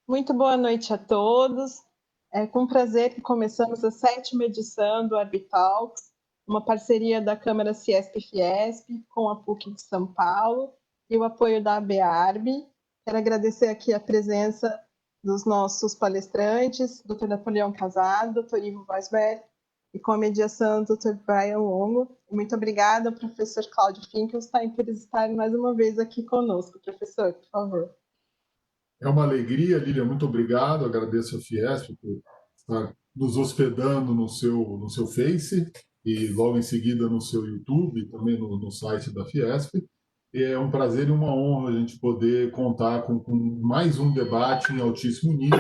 Muito boa noite a todos. É com prazer que começamos a sétima edição do Arbitalks, uma parceria da Câmara Ciesp-Fiesp com a PUC de São Paulo e o apoio da ABARB. Quero agradecer aqui a presença dos nossos palestrantes, Dr. Napoleão Casado, Dr. Ivo Weisberg, e com a mediação do Dr. Brian Longo. Muito obrigada ao professor Cláudio Finkelstein por estar mais uma vez aqui conosco. Professor, por favor. É uma alegria, Lília, muito obrigado. Agradeço a Fiesp por estar nos hospedando no seu Face e logo em seguida no seu YouTube, também no site da Fiesp. E é um prazer e uma honra a gente poder contar com mais um debate em altíssimo nível.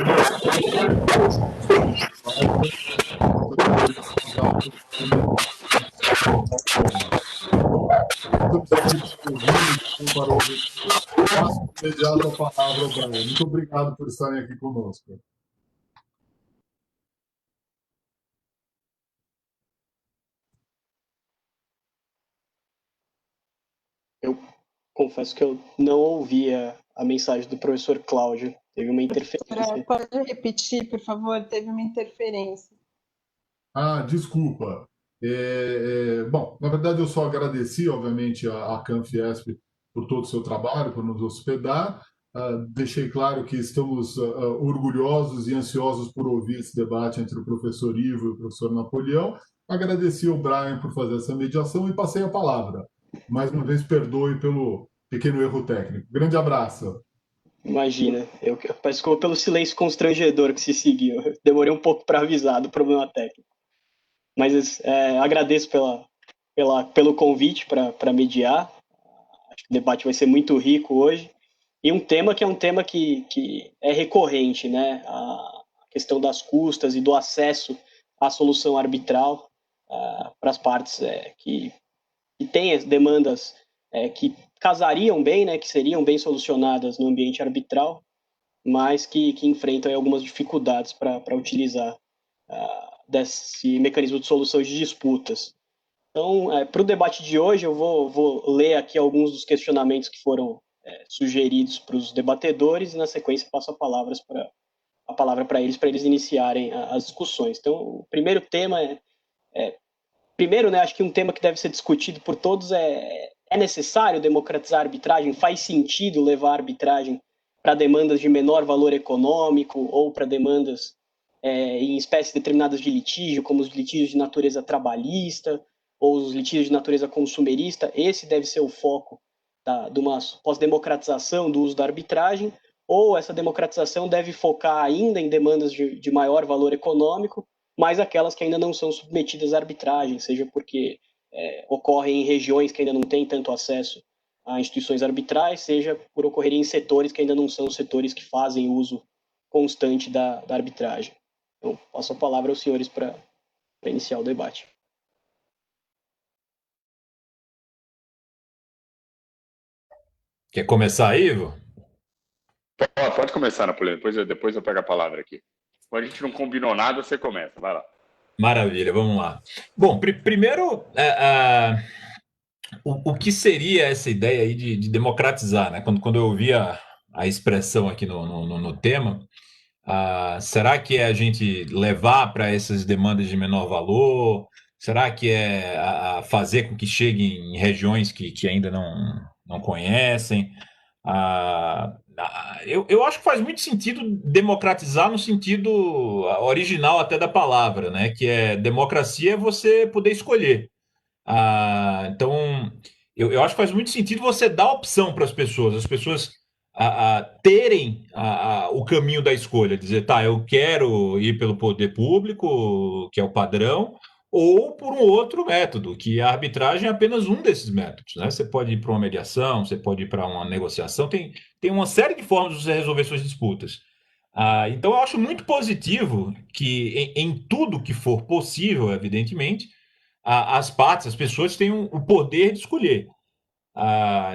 Passo imediato a palavra ao Brian. Muito obrigado por estarem aqui conosco. Eu confesso que eu não ouvi a mensagem do professor Cláudio. Teve uma interferência. Pode repetir, por favor? Teve uma interferência. Desculpa. Bom, na verdade eu só agradeci, obviamente, a Canfiesp por todo o seu trabalho, por nos hospedar. Deixei claro que estamos orgulhosos e ansiosos por ouvir esse debate entre o professor Ivo e o professor Napoleão. Agradeci ao Brian por fazer essa mediação e passei a palavra. Mais uma vez, perdoe pelo pequeno erro técnico. Grande abraço. Imagina, eu peço desculpa pelo silêncio constrangedor que se seguiu. Eu demorei um pouco para avisar do problema técnico. Mas agradeço pelo convite para mediar. Acho que o debate vai ser muito rico hoje. E um tema que é um tema que é recorrente, né? A questão das custas e do acesso à solução arbitral para as partes que têm as demandas que casariam bem, né? Que seriam bem solucionadas no ambiente arbitral, mas que enfrentam aí algumas dificuldades para utilizar desse mecanismo de solução de disputas. Então, para o debate de hoje, eu vou ler aqui alguns dos questionamentos que foram sugeridos para os debatedores e, na sequência, passo a palavra para eles iniciarem as discussões. Então, o primeiro tema primeiro, né, acho que um tema que deve ser discutido por todos é necessário democratizar a arbitragem? Faz sentido levar a arbitragem para demandas de menor valor econômico ou para demandas em espécies determinadas de litígio, como os litígios de natureza trabalhista ou os litígios de natureza consumerista? Esse deve ser o foco de uma pós-democratização do uso da arbitragem, ou essa democratização deve focar ainda em demandas de maior valor econômico, mas aquelas que ainda não são submetidas à arbitragem, seja porque ocorrem em regiões que ainda não têm tanto acesso a instituições arbitrais, seja por ocorrerem em setores que ainda não são setores que fazem uso constante da arbitragem. Então, passo a palavra aos senhores para iniciar o debate. Quer começar, Ivo? Pode começar, Napoleão. Depois eu pego a palavra aqui. Quando a gente não combinou nada, você começa. Vai lá. Maravilha, vamos lá. Bom, primeiro, o que seria essa ideia aí de democratizar, né? Quando eu ouvi a expressão aqui no tema, será que é a gente levar para essas demandas de menor valor? Será que é fazer com que cheguem em regiões que ainda não conhecem? Eu acho que faz muito sentido democratizar no sentido original até da palavra, né? Que é democracia é você poder escolher. Então, eu acho que faz muito sentido você dar opção para as pessoas terem o caminho da escolha, dizer, tá, eu quero ir pelo poder público, que é o padrão, ou por um outro método, que a arbitragem é apenas um desses métodos, né? Você pode ir para uma mediação, você pode ir para uma negociação, tem uma série de formas de você resolver suas disputas. Então, eu acho muito positivo que, em tudo que for possível, evidentemente, as partes, as pessoas têm o poder de escolher.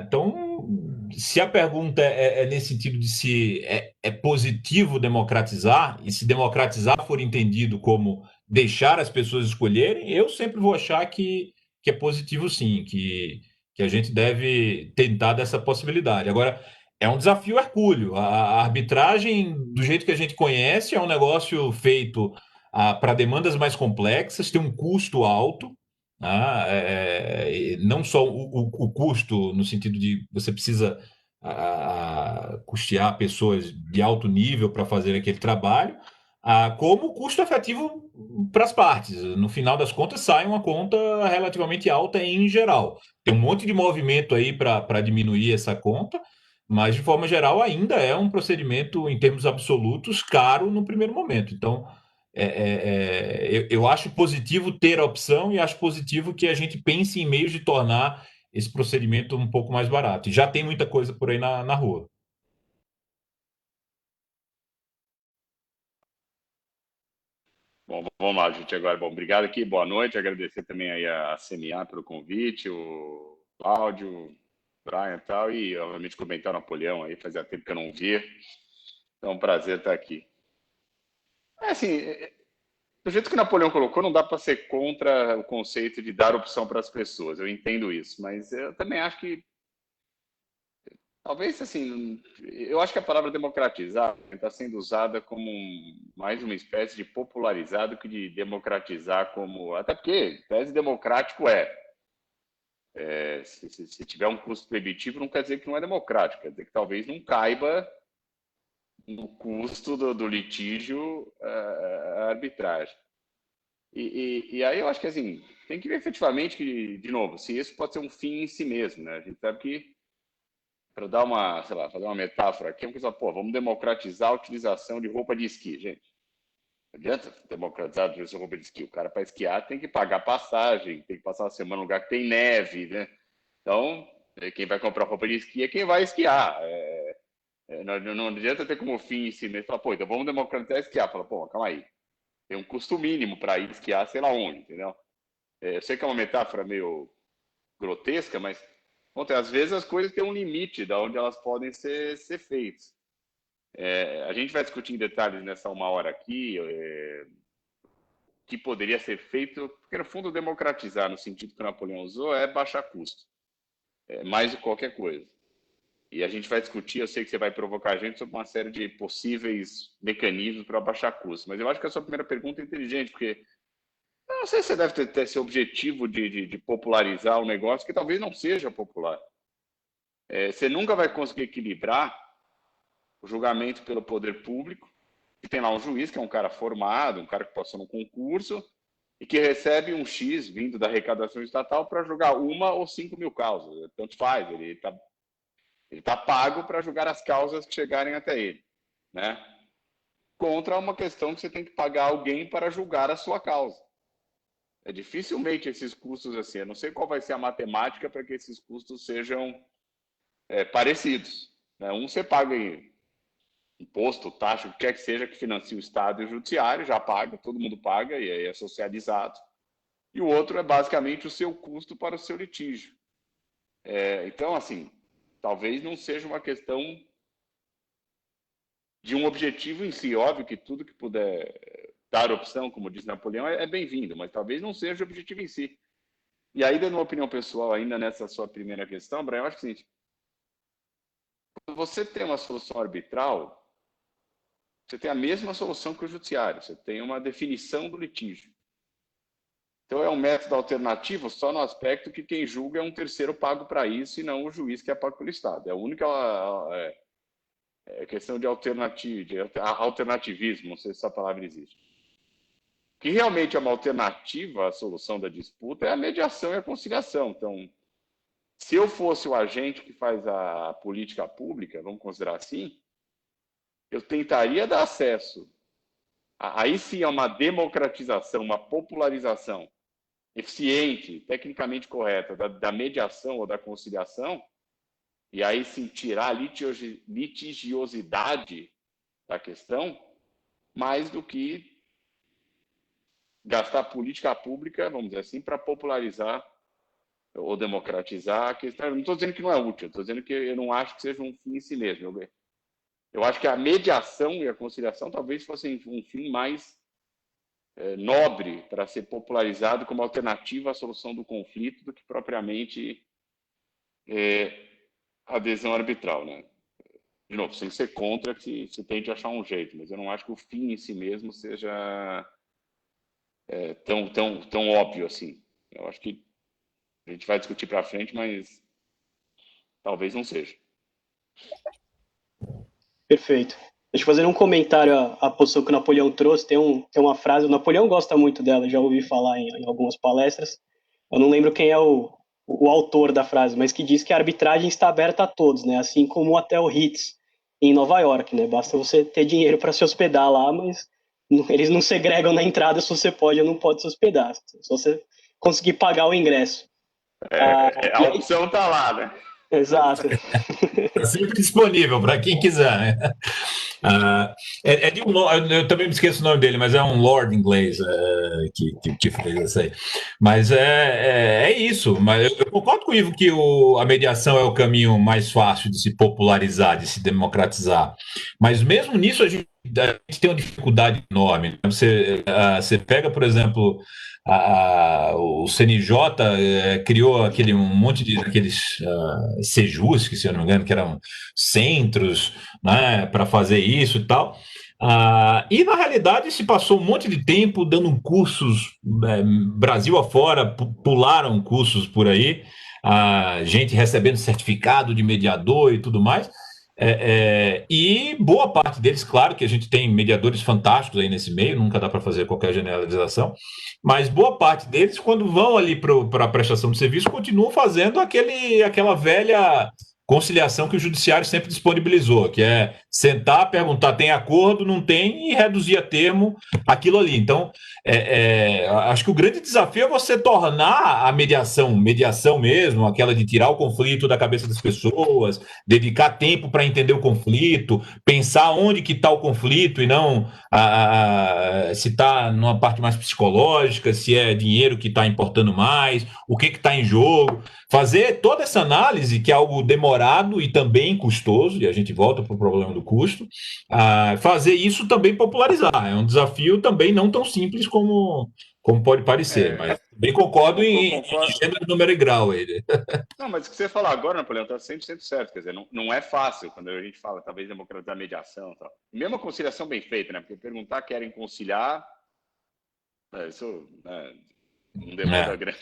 Então, se a pergunta é nesse sentido de se é positivo democratizar, e se democratizar for entendido como deixar as pessoas escolherem, eu sempre vou achar que é positivo sim, que a gente deve tentar dessa possibilidade. Agora, É um desafio hercúleo. A arbitragem, do jeito que a gente conhece, é um negócio feito para demandas mais complexas, tem um custo alto, tá? Não só o custo no sentido de você precisa custear pessoas de alto nível para fazer aquele trabalho, como o custo efetivo para as partes. No final das contas, sai uma conta relativamente alta em geral. Tem um monte de movimento aí para diminuir essa conta, mas, de forma geral, ainda é um procedimento, em termos absolutos, caro no primeiro momento. Então, eu acho positivo ter a opção e acho positivo que a gente pense em meios de tornar esse procedimento um pouco mais barato. E já tem muita coisa por aí na rua. Bom, vamos lá, gente, agora. Bom, obrigado aqui, boa noite. Agradecer também aí a CMA pelo convite, o Cláudio, o Brian e tal, e, obviamente, comentar o Napoleão aí, fazia tempo que eu não via. Então, é um prazer estar aqui. Assim, do jeito que o Napoleão colocou, não dá para ser contra o conceito de dar opção para as pessoas. Eu entendo isso, mas eu também acho que talvez, assim, eu acho que a palavra democratizar está sendo usada como mais uma espécie de popularizar do que de democratizar como... Até porque tese democrático se tiver um custo proibitivo, não quer dizer que não é democrático, quer dizer que talvez não caiba no custo do litígio a arbitragem. E aí eu acho que, assim, tem que ver efetivamente que, de novo, se isso pode ser um fim em si mesmo, né? A gente sabe que, para dar uma, sei lá, fazer uma metáfora aqui, vamos democratizar a utilização de roupa de esqui, gente. Não adianta democratizar a utilização de roupa de esqui. O cara, para esquiar, tem que pagar passagem, tem que passar uma semana num lugar que tem neve, né? Então, quem vai comprar roupa de esqui é quem vai esquiar. Não adianta ter como fim em si mesmo. Falar, então vamos democratizar esquiar. Fala, calma aí. Tem um custo mínimo para ir esquiar, sei lá onde, entendeu? Eu sei que é uma metáfora meio grotesca, mas às vezes as coisas têm um limite de onde elas podem ser feitas. A gente vai discutir em detalhes nessa uma hora aqui que poderia ser feito, porque no fundo democratizar, no sentido que o Napoleão usou, é baixar custo, mais do que qualquer coisa. E a gente vai discutir, eu sei que você vai provocar a gente sobre uma série de possíveis mecanismos para baixar custo, mas eu acho que a sua primeira pergunta é inteligente, porque eu não sei se você deve ter esse objetivo de popularizar o negócio, que talvez não seja popular. Você nunca vai conseguir equilibrar o julgamento pelo poder público, que tem lá um juiz, que é um cara formado, um cara que passou no concurso, e que recebe um X vindo da arrecadação estatal para julgar 1 ou 5 mil causas. Tanto faz, ele está pago para julgar as causas que chegarem até ele, né? Contra uma questão que você tem que pagar alguém para julgar a sua causa. Dificilmente esses custos assim, eu não sei qual vai ser a matemática para que esses custos sejam parecidos, né? Um você paga em imposto, taxa, o que quer que seja que financie o Estado e o Judiciário, já paga, todo mundo paga e aí é socializado. E o outro é basicamente o seu custo para o seu litígio. Então, assim, talvez não seja uma questão de um objetivo em si. Óbvio que tudo que puder dar opção, como diz Napoleão, é bem-vindo, mas talvez não seja o objetivo em si. E aí, dando uma opinião pessoal ainda nessa sua primeira questão, Brian, eu acho que é o seguinte, quando você tem uma solução arbitral, você tem a mesma solução que o judiciário, você tem uma definição do litígio. Então, é um método alternativo só no aspecto que quem julga é um terceiro pago para isso e não o juiz que é pago pelo Estado. É a única questão de alternativismo, não sei se essa palavra existe. O que realmente é uma alternativa à solução da disputa é a mediação e a conciliação. Então, se eu fosse o agente que faz a política pública, vamos considerar assim, eu tentaria dar acesso. Aí sim é uma democratização, uma popularização eficiente, tecnicamente correta da mediação ou da conciliação, e aí sim tirar a litigiosidade da questão, mais do que gastar política pública, vamos dizer assim, para popularizar ou democratizar a questão. Eu não estou dizendo que não é útil, estou dizendo que eu não acho que seja um fim em si mesmo. Eu acho que a mediação e a conciliação talvez fossem um fim mais nobre para ser popularizado como alternativa à solução do conflito do que propriamente adesão arbitral, né? de novo, sem ser contra que se tente achar um jeito, mas eu não acho que o fim em si mesmo seja tão óbvio assim. Eu acho que a gente vai discutir para frente, mas talvez não seja. Perfeito. Deixa eu fazer um comentário à posição que o Napoleão trouxe. Tem uma frase, o Napoleão gosta muito dela, já ouvi falar em algumas palestras. Eu não lembro quem é o autor da frase, mas que diz que a arbitragem está aberta a todos, né? Assim como o Hotel Ritz em Nova York, né? Basta você ter dinheiro para se hospedar lá, mas eles não segregam na entrada se você pode ou não pode se hospedar. Se você conseguir pagar o ingresso. A opção está lá, né? Exato. Está sempre disponível para quem quiser, né? De eu também me esqueço o nome dele, mas é um lord inglês que fez isso aí. Mas é isso. Mas eu concordo com o Ivo que a mediação é o caminho mais fácil de se popularizar, de se democratizar. Mas mesmo nisso a gente tem uma dificuldade enorme. Você pega, por exemplo, o CNJ criou um monte de aqueles CEJUs, que se eu não me engano, que eram centros, né, para fazer isso e tal. E na realidade se passou um monte de tempo dando cursos, Brasil afora, pularam cursos por aí, gente recebendo certificado de mediador e tudo mais. E boa parte deles, claro que a gente tem mediadores fantásticos aí nesse meio, nunca dá para fazer qualquer generalização, mas boa parte deles, quando vão ali para a prestação de serviço, continuam fazendo aquela velha conciliação que o judiciário sempre disponibilizou, que é sentar, perguntar, tem acordo, não tem, e reduzir a termo aquilo ali. Então, acho que o grande desafio é você tornar a mediação mesmo, aquela de tirar o conflito da cabeça das pessoas, dedicar tempo para entender o conflito, pensar onde que está o conflito e não se está numa parte mais psicológica, se é dinheiro que está importando mais, o que está em jogo. Fazer toda essa análise, que é algo demorado e também custoso, e a gente volta para o problema do custo, fazer isso também popularizar. É um desafio também não tão simples como pode parecer, mas bem concordo em gênero, número e grau. Aí. Não, mas o que você falou agora, Napoleão, está 100% certo. Quer dizer, não é fácil quando a gente fala, talvez, democratizar a mediação. Tal. Mesmo a conciliação bem feita, né? Porque perguntar querem conciliar, isso não demanda grande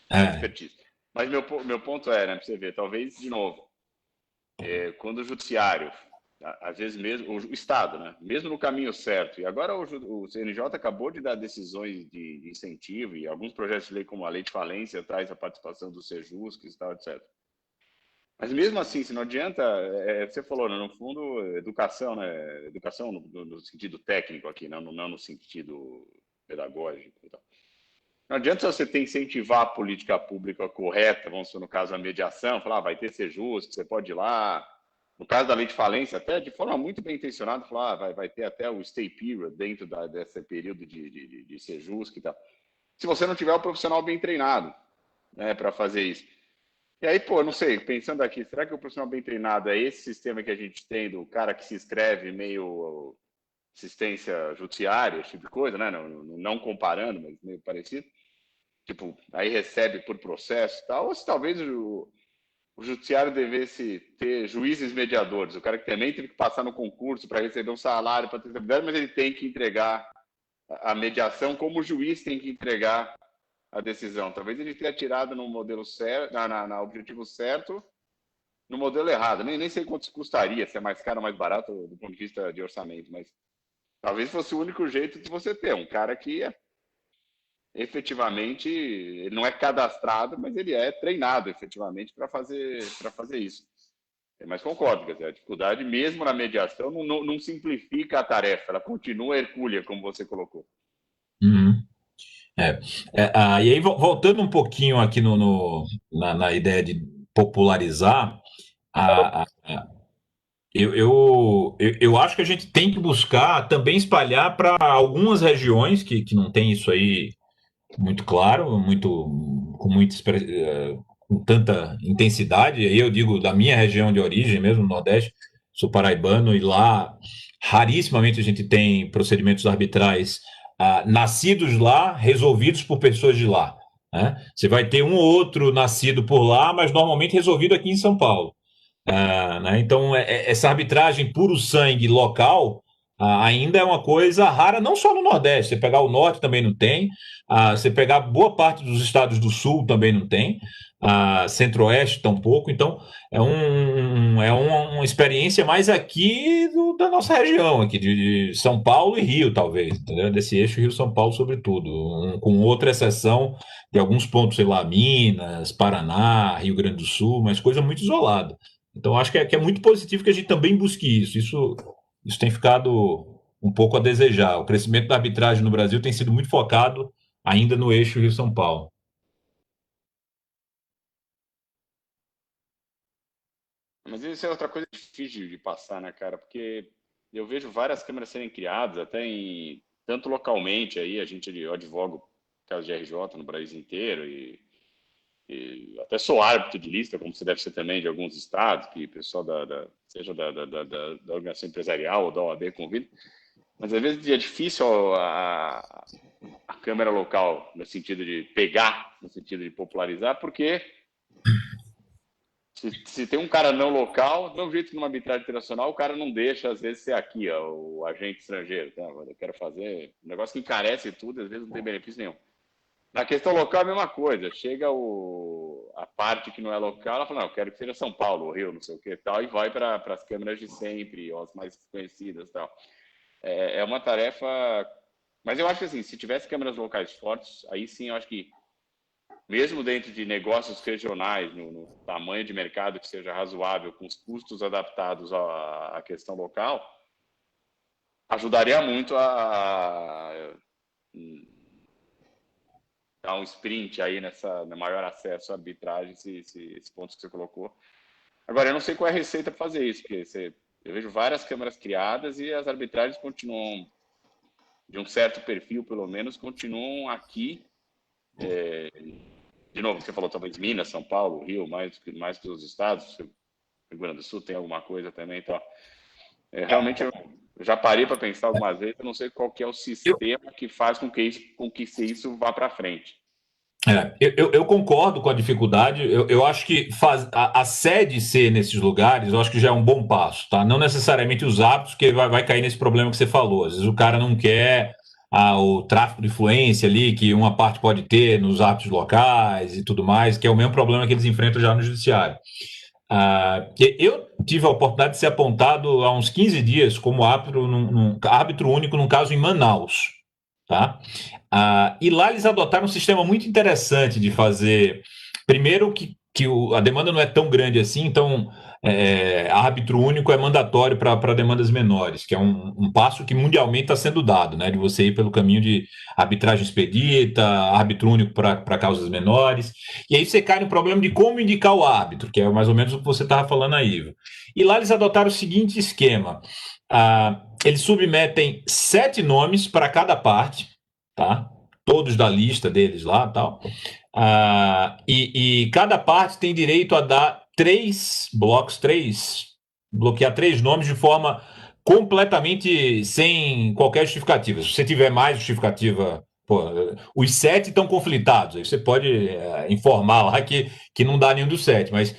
expertise. Mas meu ponto é, né, para você ver, talvez, de novo, quando o judiciário, às vezes mesmo, o Estado, né, mesmo no caminho certo, e agora o CNJ acabou de dar decisões de incentivo, e alguns projetos de lei, como a lei de falência, traz a participação dos CEJUs, e tal, etc. Mas mesmo assim, se não adianta, você falou, né, no fundo, educação, né, educação no sentido técnico aqui, não no sentido pedagógico e tal. Não adianta você ter incentivar a política pública correta, vamos dizer, no caso, a mediação, falar, vai ter CEJUs, que você pode ir lá. No caso da lei de falência, até de forma muito bem intencionada, falar, vai ter até o stay period dentro desse período de CEJUs, que tal. Se você não tiver o profissional bem treinado, né, para fazer isso. E aí, não sei, pensando aqui, será que o profissional bem treinado é esse sistema que a gente tem do cara que se inscreve meio assistência judiciária, esse tipo de coisa, né? Não comparando, mas meio parecido. Tipo, aí recebe por processo e tal, ou se talvez o judiciário devesse ter juízes mediadores, o cara que também teve que passar no concurso para receber um salário, para ter estabilidade, mas ele tem que entregar a mediação como o juiz tem que entregar a decisão. Talvez ele tenha tirado no modelo certo, na objetivo certo, no modelo errado. Nem sei quanto isso custaria, se é mais caro ou mais barato do ponto de vista de orçamento, mas talvez fosse o único jeito de você ter um cara que efetivamente, ele não é cadastrado, mas ele é treinado efetivamente para fazer isso. Mas concordo, quer dizer, a dificuldade mesmo na mediação não simplifica a tarefa, ela continua hercúlea, como você colocou. Uhum. E aí, voltando um pouquinho aqui na ideia de popularizar, eu acho que a gente tem que buscar também espalhar para algumas regiões que não tem isso aí muito claro, com tanta intensidade. Aí eu digo da minha região de origem mesmo, no Nordeste, sou paraibano, e lá rarissimamente a gente tem procedimentos arbitrais nascidos lá, resolvidos por pessoas de lá. Né? Você vai ter um ou outro nascido por lá, mas normalmente resolvido aqui em São Paulo. Né? Então, essa arbitragem puro sangue local ainda é uma coisa rara, não só no Nordeste. Você pegar o Norte também não tem, você pegar boa parte dos estados do Sul também não tem, Centro-Oeste tampouco. Então, uma experiência mais aqui da nossa região, aqui de São Paulo e Rio, talvez, entendeu? Desse eixo Rio-São Paulo, sobretudo, com outra exceção de alguns pontos, sei lá, Minas, Paraná, Rio Grande do Sul, mas coisa muito isolada. Então, acho que é muito positivo que a gente também busque isso. Isso tem ficado um pouco a desejar. O crescimento da arbitragem no Brasil tem sido muito focado ainda no eixo Rio-São Paulo. Mas isso é outra coisa difícil de passar, né, cara? Porque eu vejo várias câmeras serem criadas, tanto localmente, aí eu advogo caso de RJ no Brasil inteiro, e até sou árbitro de lista, como você deve ser também de alguns estados, que o pessoal seja da organização empresarial ou da OAB convida. Mas às vezes é difícil a câmera local, no sentido de pegar, no sentido de popularizar, porque se tem um cara não local, do mesmo jeito que numa arbitragem internacional, o cara não deixa, às vezes, ser aqui, ó, o agente estrangeiro. Tá? Eu quero fazer um negócio que encarece tudo, às vezes não tem benefício nenhum. Na questão local é a mesma coisa. Chega a parte que não é local, ela fala, não, eu quero que seja São Paulo, Rio, não sei o que tal, e vai para as câmeras de sempre, ou as mais conhecidas e tal. É uma tarefa... Mas eu acho que, assim, se tivesse câmeras locais fortes, aí sim eu acho que, mesmo dentro de negócios regionais, no tamanho de mercado que seja razoável, com os custos adaptados à questão local, ajudaria muito a dar um sprint aí no maior acesso à arbitragem, esses pontos que você colocou. Agora, eu não sei qual é a receita para fazer isso, porque eu vejo várias câmeras criadas e as arbitragens continuam, de um certo perfil, pelo menos, continuam aqui. De novo, você falou talvez Minas, São Paulo, Rio, mais que os estados. Rio Grande do Sul tem alguma coisa também. Então, realmente, eu já parei para pensar algumas vezes, eu não sei qual que é o sistema que faz com que isso vá para frente. Eu concordo com a dificuldade. Eu acho que a sede ser nesses lugares, eu acho que já é um bom passo, tá? Não necessariamente os hábitos, que vai cair nesse problema que você falou. Às vezes o cara não quer o tráfico de influência ali, que uma parte pode ter nos hábitos locais e tudo mais, que é o mesmo problema que eles enfrentam já no judiciário. Que eu tive a oportunidade de ser apontado há uns 15 dias como árbitro único num caso em Manaus, tá? E lá eles adotaram um sistema muito interessante de fazer. Primeiro, que a demanda não é tão grande assim, então árbitro único é mandatório para demandas menores, que é um passo que mundialmente está sendo dado, né? De você ir pelo caminho de arbitragem expedita, árbitro único para causas menores. E aí você cai no problema de como indicar o árbitro, que é mais ou menos o que você estava falando aí, Ivo. E lá eles adotaram o seguinte esquema: eles submetem 7 nomes para cada parte, tá? Todos da lista deles lá, tal. E cada parte tem direito a dar 3 blocos, bloquear 3 nomes de forma completamente sem qualquer justificativa. Se você tiver mais justificativa, os 7 estão conflitados, aí você pode informar lá que não dá nenhum dos 7, mas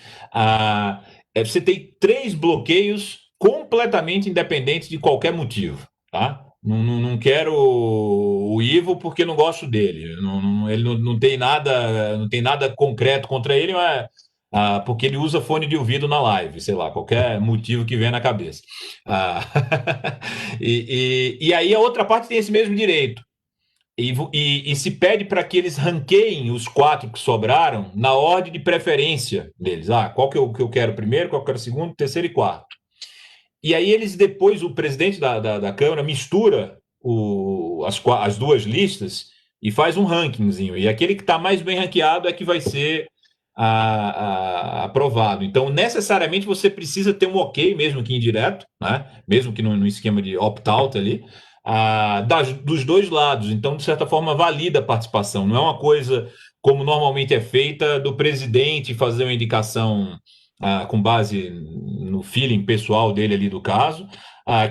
você tem 3 bloqueios completamente independentes de qualquer motivo, tá? Não quero o Ivo porque não gosto dele. Ele não tem nada concreto contra ele, mas porque ele usa fone de ouvido na live, sei lá, qualquer motivo que venha na cabeça. E aí a outra parte tem esse mesmo direito. E se pede para que eles ranqueiem os 4 que sobraram na ordem de preferência deles. Qual que eu quero primeiro, qual que eu quero segundo, terceiro e quarto. E aí eles depois, o presidente da Câmara mistura as 2 listas e faz um rankingzinho. E aquele que está mais bem ranqueado é que vai ser aprovado. Então, necessariamente, você precisa ter um ok, mesmo que indireto, né? Mesmo que no esquema de opt-out ali, dos 2 lados. Então, de certa forma, valida a participação. Não é uma coisa como normalmente é feita do presidente fazer uma indicação com base no feeling pessoal dele ali do caso,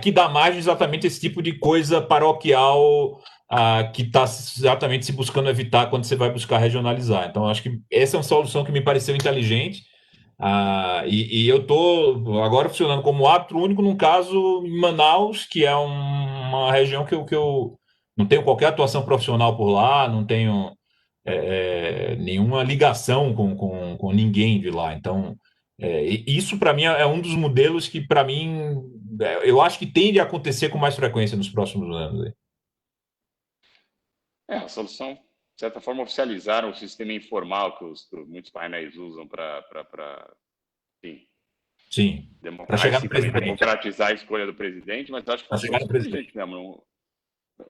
que dá mais exatamente esse tipo de coisa paroquial que está exatamente se buscando evitar quando você vai buscar regionalizar. Então, acho que essa é uma solução que me pareceu inteligente E eu estou agora funcionando como árbitro único num caso em Manaus, que é uma região que eu não tenho qualquer atuação profissional por lá, não tenho nenhuma ligação com ninguém de lá. Então, isso para mim é um dos modelos que, para mim, eu acho que tende a acontecer com mais frequência nos próximos anos. A solução, de certa forma, oficializaram o sistema informal que muitos painéis usam para Sim, para chegar no presidente. Democratizar a escolha do presidente, mas acho que para chegar no presidente mesmo.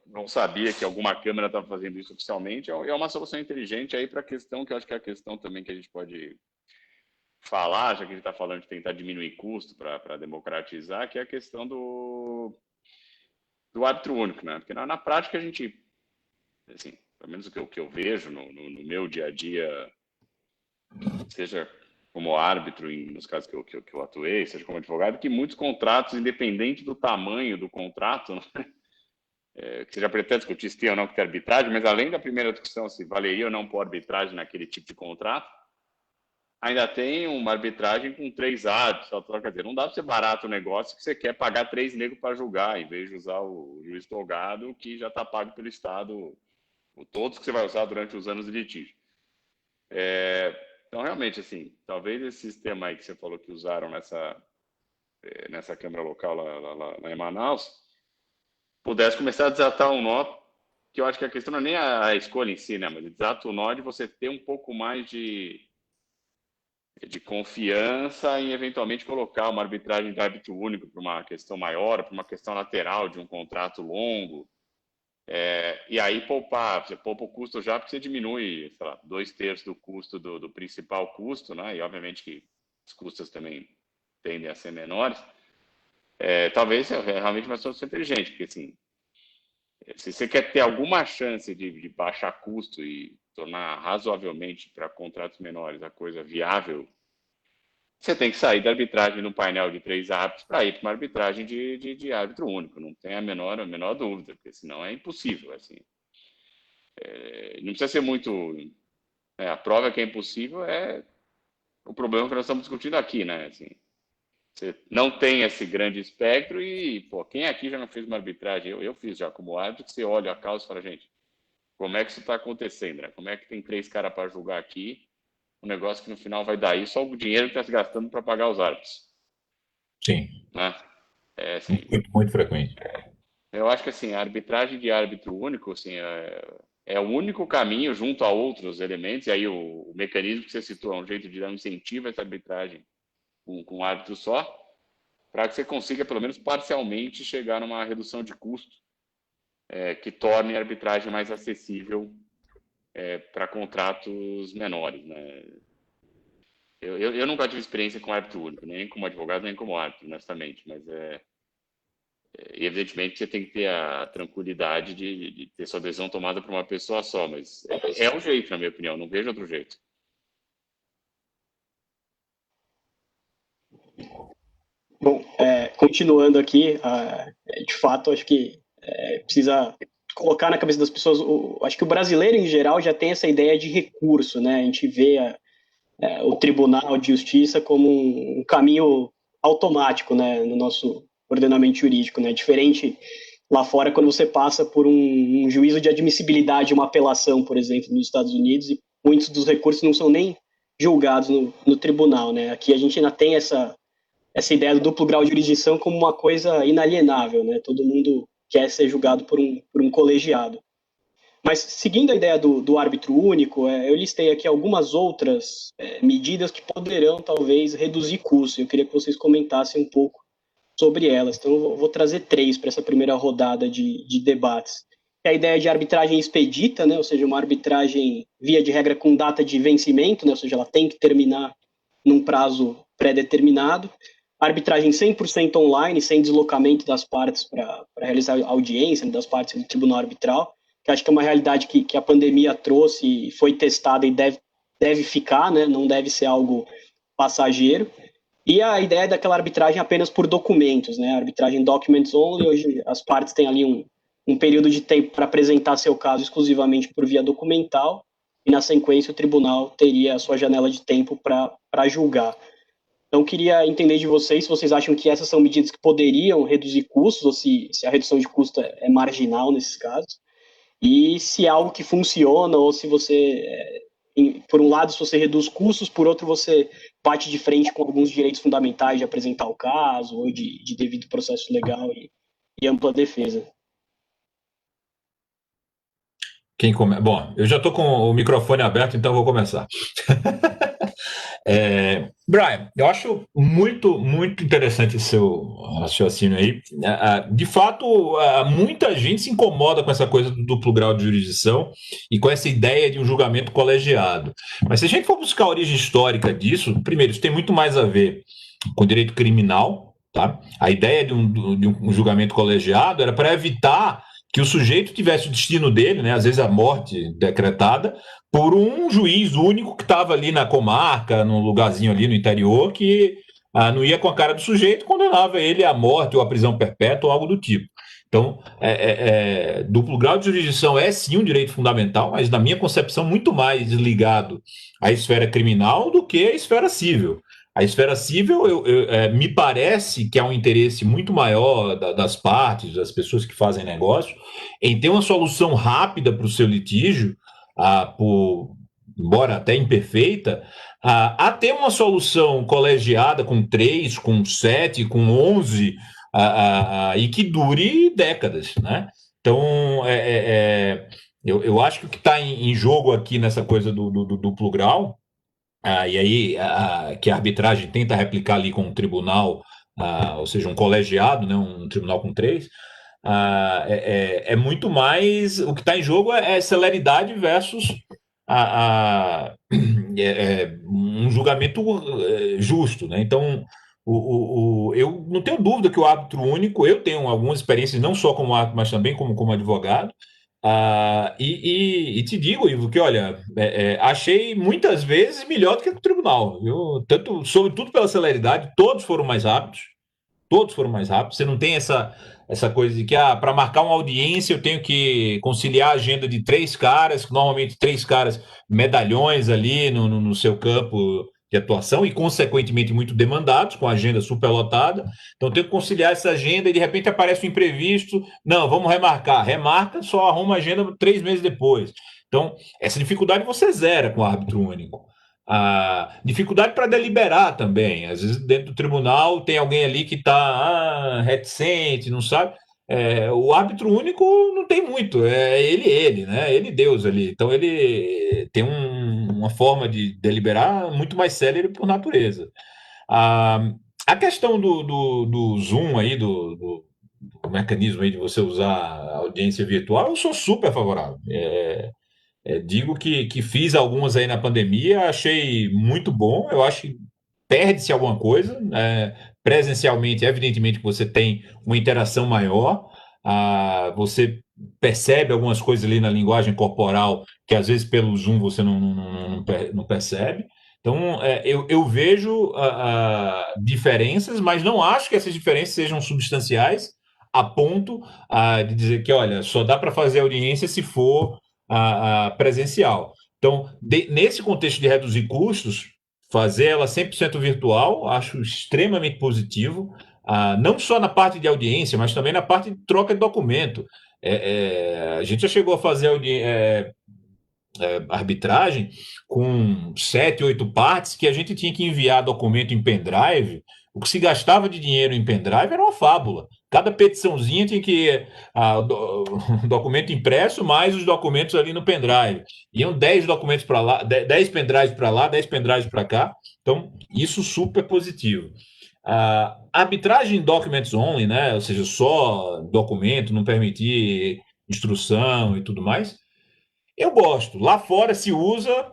Não sabia que alguma Câmara estava fazendo isso oficialmente. É uma solução inteligente aí para a questão, que eu acho que é a questão também que a gente pode falar, já que a gente está falando de tentar diminuir custo para democratizar, que é a questão do árbitro único, né? Porque na prática a gente, assim, pelo menos o que eu vejo no meu dia a dia, seja como árbitro, nos casos que eu atuei, seja como advogado, que muitos contratos, independente do tamanho do contrato, né? Que você já pretende discutir se tem ou não que ter arbitragem, mas além da primeira discussão se valeria ou não por arbitragem naquele tipo de contrato, ainda tem uma arbitragem com 3 árbitros. Quer dizer, não dá para ser barato o negócio que você quer pagar 3 negros para julgar, em vez de usar o juiz togado, que já está pago pelo Estado, todos que você vai usar durante os anos de litígio. Então, realmente, assim, talvez esse sistema aí que você falou que usaram nessa Câmara local lá em Manaus, pudesse começar a desatar um nó, que eu acho que a questão não é nem a escolha em si, né? Mas desata o nó de você ter um pouco mais de confiança em eventualmente colocar uma arbitragem de árbitro único para uma questão maior, para uma questão lateral de um contrato longo. E aí você poupa o custo já, porque você diminui, sei lá, 2/3 do custo do principal custo, né? E obviamente que os custos também tendem a ser menores. Talvez seja realmente uma solução inteligente, porque assim, se você quer ter alguma chance de baixar custo e tornar razoavelmente para contratos menores a coisa viável, você tem que sair da arbitragem no painel de 3 árbitros para ir para uma arbitragem de árbitro único. Não tem a menor dúvida, porque senão é impossível. Assim. Não precisa ser muito... a prova que é impossível é o problema que nós estamos discutindo aqui, né? Assim, você não tem esse grande espectro e, quem aqui já não fez uma arbitragem? Eu fiz já como árbitro, que você olha a causa e fala, gente, como é que isso está acontecendo, né? Como é que tem 3 caras para julgar aqui, um negócio que no final vai dar isso, só o dinheiro que está se gastando para pagar os árbitros. Sim. Né? Assim, muito frequente. Eu acho que, assim, a arbitragem de árbitro único, assim, é o único caminho junto a outros elementos, e aí o mecanismo que você citou é um jeito de dar um incentivo a essa arbitragem com um árbitro só, para que você consiga, pelo menos parcialmente, chegar numa redução de custo que torne a arbitragem mais acessível para contratos menores. Né? Eu nunca tive experiência com árbitro único, nem como advogado, nem como árbitro, honestamente, mas evidentemente você tem que ter a tranquilidade de ter sua decisão tomada por uma pessoa só, mas é um jeito, na minha opinião, não vejo outro jeito. Bom, continuando aqui, de fato, acho que precisa colocar na cabeça das pessoas, acho que o brasileiro em geral já tem essa ideia de recurso, né? A gente vê o Tribunal de Justiça como um caminho automático, né, no nosso ordenamento jurídico, né? Diferente lá fora quando você passa por um juízo de admissibilidade, uma apelação, por exemplo, nos Estados Unidos, e muitos dos recursos não são nem julgados no tribunal, né? Aqui a gente ainda tem essa ideia do duplo grau de jurisdição como uma coisa inalienável, né? Todo mundo quer ser julgado por um colegiado. Mas, seguindo a ideia do árbitro único, eu listei aqui algumas outras medidas que poderão, talvez, reduzir custos. Eu queria que vocês comentassem um pouco sobre elas. Então, eu vou trazer 3 para essa primeira rodada de debates. A ideia de arbitragem expedita, né? Ou seja, uma arbitragem, via de regra, com data de vencimento, né? Ou seja, ela tem que terminar num prazo pré-determinado. Arbitragem 100% online, sem deslocamento das partes para realizar a audiência, né, das partes do tribunal arbitral, que acho que é uma realidade que a pandemia trouxe e foi testada e deve ficar, né, não deve ser algo passageiro. E a ideia daquela arbitragem apenas por documentos, né, arbitragem documents only, hoje as partes têm ali um período de tempo para apresentar seu caso exclusivamente por via documental, e na sequência o tribunal teria a sua janela de tempo para julgar. Então, queria entender de vocês se vocês acham que essas são medidas que poderiam reduzir custos, ou se a redução de custo é marginal nesses casos, e se é algo que funciona, ou se você, por um lado, se você reduz custos, por outro, você bate de frente com alguns direitos fundamentais de apresentar o caso, ou de devido processo legal e ampla defesa. Bom, eu já estou com o microfone aberto, então vou começar. Brian, eu acho muito, muito interessante esse seu raciocínio aí. De fato, muita gente se incomoda com essa coisa do duplo grau de jurisdição e com essa ideia de um julgamento colegiado. Mas se a gente for buscar a origem histórica disso, primeiro, isso tem muito mais a ver com direito criminal, tá? A ideia de um julgamento colegiado era para evitar que o sujeito tivesse o destino dele, né, às vezes a morte decretada, por um juiz único que estava ali na comarca, num lugarzinho ali no interior, que não ia com a cara do sujeito, condenava ele à morte ou à prisão perpétua ou algo do tipo. Então, duplo grau de jurisdição é sim um direito fundamental, mas na minha concepção muito mais ligado à esfera criminal do que à esfera civil. A esfera civil, me parece que há um interesse muito maior das partes, das pessoas que fazem negócio, em ter uma solução rápida para o seu litígio, embora até imperfeita, a ter uma solução colegiada com 3, com 7, com 11, e que dure décadas, né? Então, eu acho que o que está em jogo aqui nessa coisa do duplo grau, e aí que a arbitragem tenta replicar ali com um tribunal, ou seja, um colegiado, né, um tribunal com 3, é muito mais. O que está em jogo é celeridade versus um julgamento justo, né? Então, eu não tenho dúvida que o árbitro único, eu tenho algumas experiências, não só como árbitro, mas também como advogado. E te digo, Ivo, que olha, achei muitas vezes melhor do que o tribunal, viu? Tanto, sobretudo pela celeridade, todos foram mais rápidos. Todos foram mais rápidos. Você não tem essa coisa de que para marcar uma audiência eu tenho que conciliar a agenda de 3 caras, normalmente 3 caras medalhões ali no seu campo de atuação e, consequentemente, muito demandados, com a agenda superlotada. Então, tem que conciliar essa agenda e, de repente, aparece um imprevisto. Não, vamos remarcar. Remarca, só arruma a agenda 3 meses depois. Então, essa dificuldade você zera com o árbitro único. A dificuldade para deliberar também. Às vezes, dentro do tribunal, tem alguém ali que está reticente, não sabe. O árbitro único não tem muito, é ele, né? Ele Deus ali. Então ele tem uma forma de deliberar muito mais célere por natureza. A questão do Zoom aí, do mecanismo aí de você usar a audiência virtual, eu sou super favorável. Digo que fiz algumas aí na pandemia, achei muito bom. Eu acho que perde-se alguma coisa, né? Presencialmente, evidentemente, que você tem uma interação maior, você percebe algumas coisas ali na linguagem corporal que às vezes pelo Zoom você não percebe. Então, eu vejo diferenças, mas não acho que essas diferenças sejam substanciais a ponto de dizer que, olha, só dá para fazer audiência se for presencial. Então, nesse contexto de reduzir custos, fazer ela 100% virtual, acho extremamente positivo, não só na parte de audiência, mas também na parte de troca de documento. A gente já chegou a fazer arbitragem com 7, 8 partes que a gente tinha que enviar documento em pendrive. O que se gastava de dinheiro em pendrive era uma fábula. Cada petiçãozinha tinha que o documento impresso mais os documentos ali no pendrive. Iam 10 documentos para lá, 10 pendrives para lá, 10 pendrives para cá. Então, isso super positivo. A arbitragem documents only, né? Ou seja, só documento, não permitir instrução e tudo mais. Eu gosto. Lá fora se usa,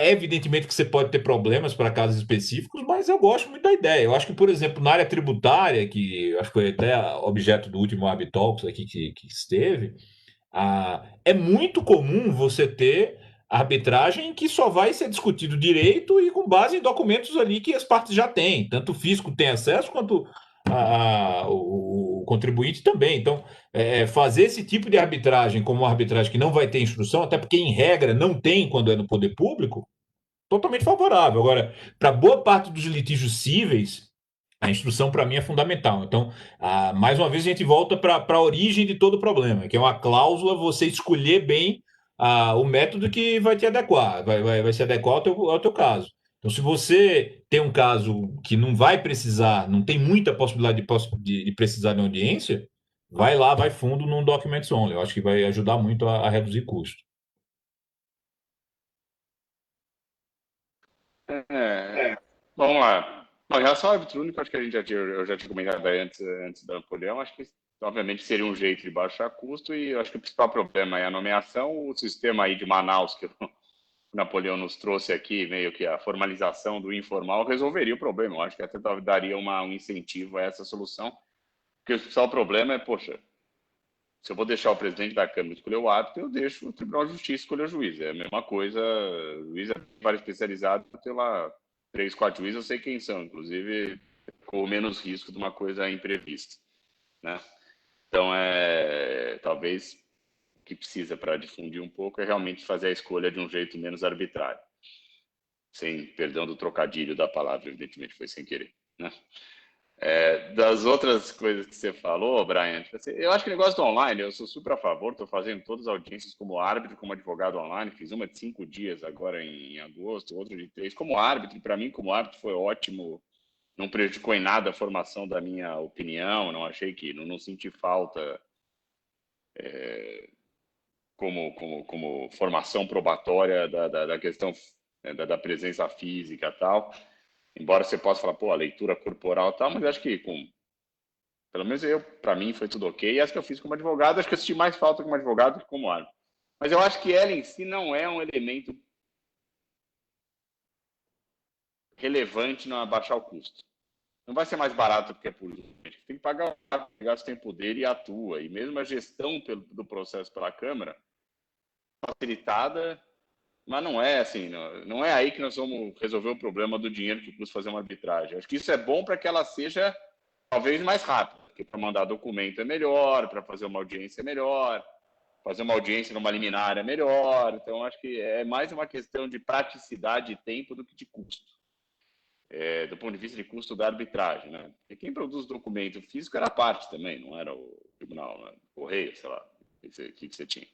evidentemente que você pode ter problemas para casos específicos, mas eu gosto muito da ideia. Eu acho que, por exemplo, na área tributária, que acho que foi até objeto do último Arbitalks aqui que esteve, é muito comum você ter arbitragem que só vai ser discutido direito e com base em documentos ali que as partes já têm. Tanto o fisco tem acesso, quanto o contribuinte também. Então, fazer esse tipo de arbitragem como uma arbitragem que não vai ter instrução, até porque, em regra, não tem quando é no poder público, totalmente favorável. Agora, para boa parte dos litígios cíveis, a instrução para mim é fundamental. Então, mais uma vez, a gente volta para a origem de todo o problema, que é uma cláusula, você escolher bem o método que vai te adequar, vai se adequar ao teu caso. Então, se você tem um caso que não vai precisar, não tem muita possibilidade de precisar de uma audiência, vai lá, vai fundo num Documents Only. Eu acho que vai ajudar muito a reduzir custo. Vamos lá. Bom, em relação ao árbitro único, acho que eu já tinha comentado antes da Napoleão, acho que obviamente seria um jeito de baixar custo e eu acho que o principal problema é a nomeação, o sistema aí de Manaus que o Napoleão nos trouxe aqui, meio que a formalização do informal resolveria o problema. Eu acho que até daria um incentivo a essa solução, porque o principal problema é, poxa, se eu vou deixar o presidente da Câmara escolher o árbitro, eu deixo o Tribunal de Justiça escolher o juiz. É a mesma coisa, o juiz é vara especializado, tem lá 3, 4 juízes, eu sei quem são, inclusive com menos risco de uma coisa imprevista, né? Então, talvez o que precisa para difundir um pouco é realmente fazer a escolha de um jeito menos arbitrário. Sem perdão do trocadilho da palavra, evidentemente foi sem querer, né? Das outras coisas que você falou, Brian, eu acho que o negócio do online, eu sou super a favor, estou fazendo todas as audiências como árbitro, como advogado online, fiz uma de 5 dias agora em agosto, outra de 3, como árbitro, para mim como árbitro foi ótimo, não prejudicou em nada a formação da minha opinião, não achei que, não senti falta como formação probatória da questão da presença física e tal. Embora você possa falar, pô, a leitura corporal e tal, mas acho que pelo menos para mim foi tudo ok. E acho que eu fiz como advogado, acho que eu senti mais falta como advogado que como árbitro. Mas eu acho que ela em si não é um elemento relevante no abaixar o custo. Não vai ser mais barato porque é político. Tem que pagar o advogado, tem poder e atua. E mesmo a gestão do processo pela Câmara, facilitada, mas não é assim, não é aí que nós vamos resolver o problema do dinheiro que custa fazer uma arbitragem. Acho que isso é bom para que ela seja talvez mais rápida, porque para mandar documento é melhor, para fazer uma audiência é melhor, fazer uma audiência numa liminar é melhor. Então, acho que é mais uma questão de praticidade e tempo do que de custo, do ponto de vista de custo da arbitragem, né? E quem produz documento físico era a parte também, não era o tribunal, né? Correio, sei lá, o que você tinha.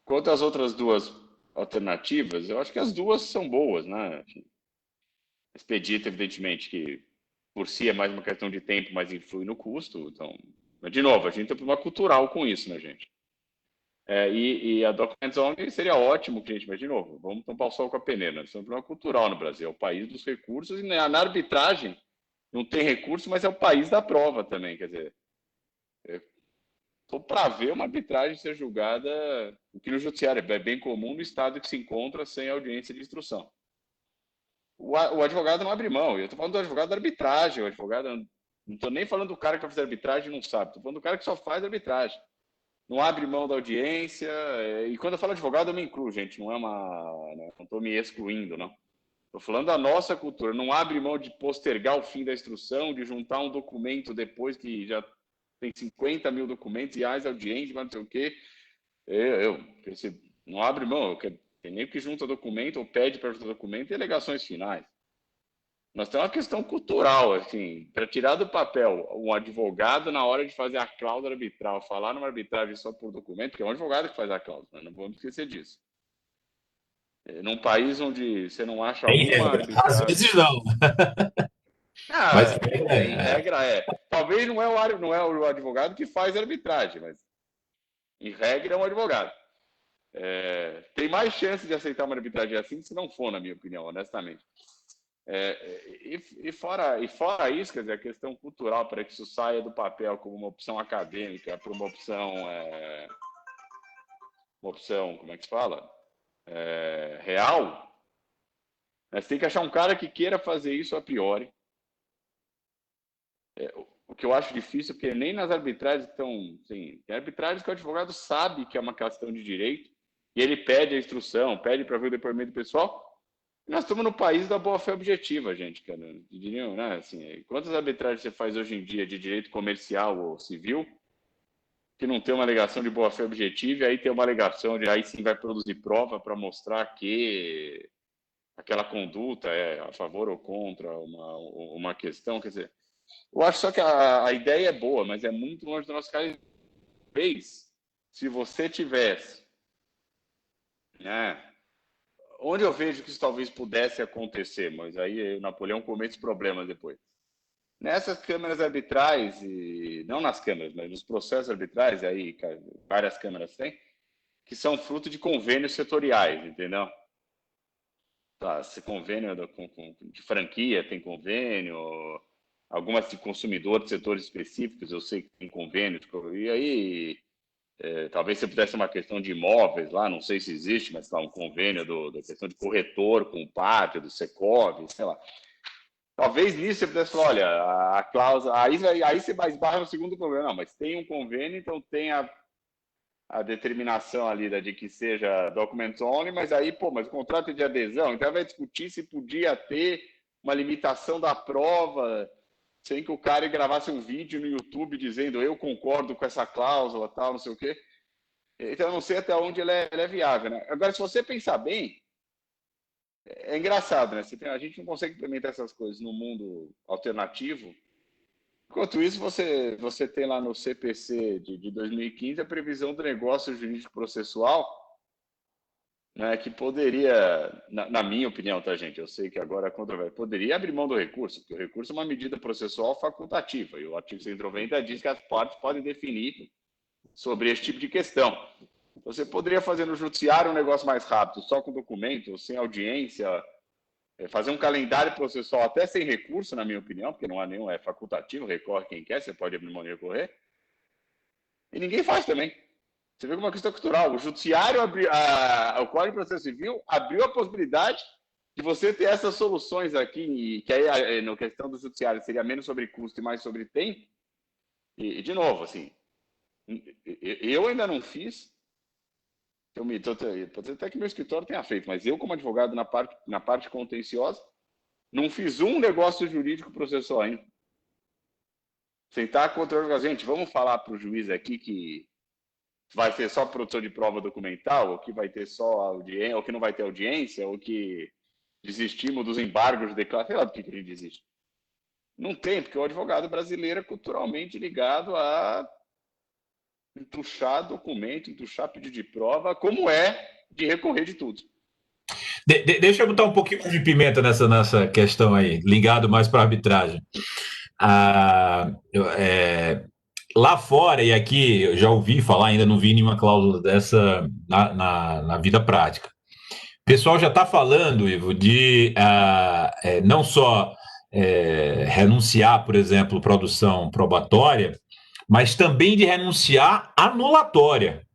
Quanto às outras duas alternativas, eu acho que as duas são boas, né? Expedito, evidentemente, que por si é mais uma questão de tempo, mas influi no custo. Então, mas de novo, a gente tem um problema cultural com isso, né, gente? E a Documents Only seria ótimo, gente, mas de novo, vamos tampar o sol com a peneira. Nós temos um problema cultural no Brasil, é o país dos recursos, e na arbitragem não tem recurso, mas é o país da prova também, quer dizer. Estou para ver uma arbitragem ser julgada, o que no judiciário é bem comum no estado que se encontra sem audiência de instrução. O advogado não abre mão. Eu estou falando do advogado da arbitragem. O advogado, não estou nem falando do cara que vai fazer arbitragem e não sabe. Estou falando do cara que só faz arbitragem. Não abre mão da audiência. E quando eu falo advogado, eu me incluo, gente. Não estou me excluindo, não. Estou falando da nossa cultura. Não abre mão de postergar o fim da instrução, de juntar um documento depois que já tem 50 mil documentos e as audiências, mas não sei o quê. Não abre mão. Tem nem que junta documento ou pede para juntar documento e alegações finais. Nós temos uma questão cultural, assim, para tirar do papel um advogado na hora de fazer a cláusula arbitral, falar numa arbitragem só por documento, porque é um advogado que faz a cláusula, não vamos esquecer disso. Num país onde você não acha alguma arbitragem... Às vezes não. Mas em regra Talvez não é o advogado que faz a arbitragem, mas em regra é um advogado. Tem mais chance de aceitar uma arbitragem assim se não for, na minha opinião, honestamente. E fora isso, quer dizer, a questão cultural para que isso saia do papel como uma opção acadêmica para uma opção, como é que se fala? Real, você tem que achar um cara que queira fazer isso a priori. O que eu acho difícil, porque nem nas arbitragens estão... Tem arbitragens que o advogado sabe que é uma questão de direito e ele pede a instrução, pede para ver o depoimento pessoal. Nós estamos no país da boa-fé objetiva, gente, cara. Diriam, né? Assim, quantas arbitragens você faz hoje em dia de direito comercial ou civil que não tem uma alegação de boa-fé objetiva, e aí tem uma alegação de aí sim vai produzir prova para mostrar que aquela conduta é a favor ou contra uma questão. Quer dizer, eu acho só que a ideia é boa, mas é muito longe do nosso caso. Se você tivesse, né, onde eu vejo que isso talvez pudesse acontecer, mas aí o Napoleão comete problemas depois. Nessas câmeras arbitrais, e não nas câmeras, mas nos processos arbitrais, aí várias câmeras têm, que são fruto de convênios setoriais, entendeu? Tá, se convênio de franquia tem convênio, algumas de consumidor de setores específicos, eu sei que tem convênio, e aí talvez você pudesse uma questão de imóveis lá, não sei se existe, mas tá um convênio da questão de corretor com o pátio, do Secov, sei lá. Talvez nisso você pudesse falar, olha, a cláusula, aí você esbarra no segundo problema, não, mas tem um convênio, então tem a determinação ali de que seja documents only, mas aí, mas o contrato é de adesão, então vai discutir se podia ter uma limitação da prova, sem que o cara gravasse um vídeo no YouTube dizendo eu concordo com essa cláusula, tal, não sei o quê. Então, eu não sei até onde ela é viável, né? Agora, se você pensar bem, é engraçado, né? A gente não consegue implementar essas coisas no mundo alternativo. Enquanto isso, você tem lá no CPC de 2015 a previsão do negócio jurídico processual, né, que poderia, na minha opinião, tá, gente? Eu sei que agora é controverso, poderia abrir mão do recurso, porque o recurso é uma medida processual facultativa, e o artigo 190 diz que as partes podem definir sobre esse tipo de questão. Você poderia fazer no judiciário um negócio mais rápido, só com documento, sem audiência, fazer um calendário processual até sem recurso, na minha opinião, porque não há nenhum, é facultativo, recorre quem quer, você pode abrir mão de recorrer. E ninguém faz também. Você vê como é uma questão cultural. O judiciário, o Código de Processo Civil abriu a possibilidade de você ter essas soluções aqui, que aí, na questão do judiciário, seria menos sobre custo e mais sobre tempo. E de novo, assim, eu ainda não fiz, pode ser até que meu escritório tenha feito, mas eu, como advogado na parte contenciosa, não fiz um negócio jurídico processual ainda. Sentar contra a gente, vamos falar para o juiz aqui que vai ter só produção de prova documental, ou que vai ter só audiência, ou que não vai ter audiência, ou que desistimos dos embargos de declaração, sei lá do que a gente desiste. Não tem, porque o advogado brasileiro é culturalmente ligado a entuchar documento, entuchar pedido de prova, como é de recorrer de tudo. Deixa eu botar um pouquinho de pimenta nessa questão aí, ligado mais para a arbitragem. Lá fora, e aqui eu já ouvi falar, ainda não vi nenhuma cláusula dessa na vida prática. O pessoal já está falando, Ivo, de não só renunciar, por exemplo, produção probatória, mas também de renunciar anulatória.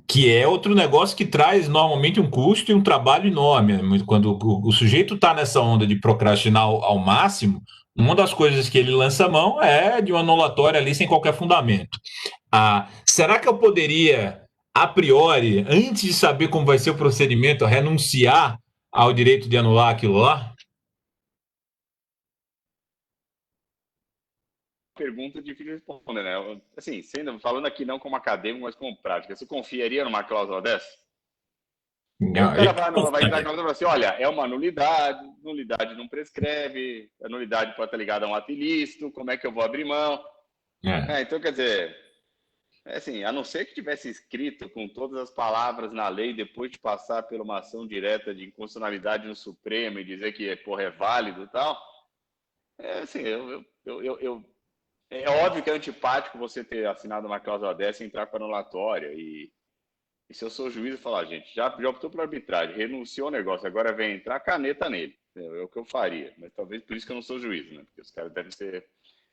Que é outro negócio que traz normalmente um custo e um trabalho enorme. Quando o sujeito está nessa onda de procrastinar ao máximo, uma das coisas que ele lança a mão é de uma anulatória ali sem qualquer fundamento. Será que eu poderia, a priori, antes de saber como vai ser o procedimento, renunciar ao direito de anular aquilo lá? Pergunta difícil de responder, né? Assim, falando aqui não como acadêmico, mas como prática, você confiaria numa cláusula dessa? Não, o cara vai entrar na cláusula e falar assim, olha, é uma nulidade não prescreve, a nulidade pode estar ligada a um ato ilícito, como é que eu vou abrir mão? Então, quer dizer, assim, a não ser que tivesse escrito com todas as palavras na lei, depois de passar por uma ação direta de inconstitucionalidade no Supremo e dizer que, é válido e tal, assim, é óbvio que é antipático você ter assinado uma cláusula dessa e entrar com a anulatória. E se eu sou juiz e falar, gente, já optou por arbitragem, renunciou ao negócio, agora vem entrar, caneta nele. É o que eu faria. Mas talvez por isso que eu não sou juiz, né? Porque os caras devem ser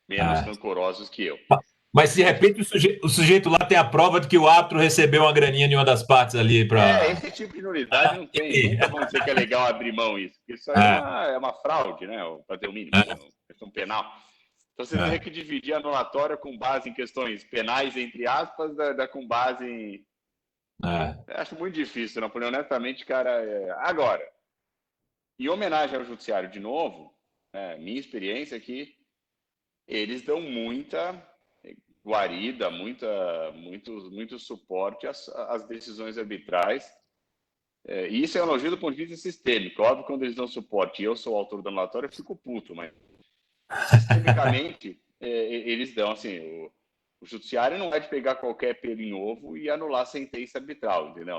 menos rancorosos que eu. Mas se de repente o sujeito lá tem a prova de que o árbitro recebeu uma graninha de uma das partes ali para. Esse tipo de nulidade não tem. Nunca vão dizer que é legal abrir mão isso. Porque isso aí é uma fraude, né? Para ter o mínimo, né? Questão penal. Então você teria que dividir a anulatória com base em questões penais, entre aspas, com base em. Acho muito difícil, Napoleão. Honestamente, cara. Agora, em homenagem ao judiciário de novo, minha experiência é que eles dão muita guarida, muito suporte às decisões arbitrais. E isso é um elogio do ponto de vista sistêmico. Óbvio, quando eles dão suporte e eu sou o autor do relatório, eu fico puto, mas sistemicamente eles dão, assim, o judiciário não vai de pegar qualquer pelo em ovo e anular a sentença arbitral, entendeu?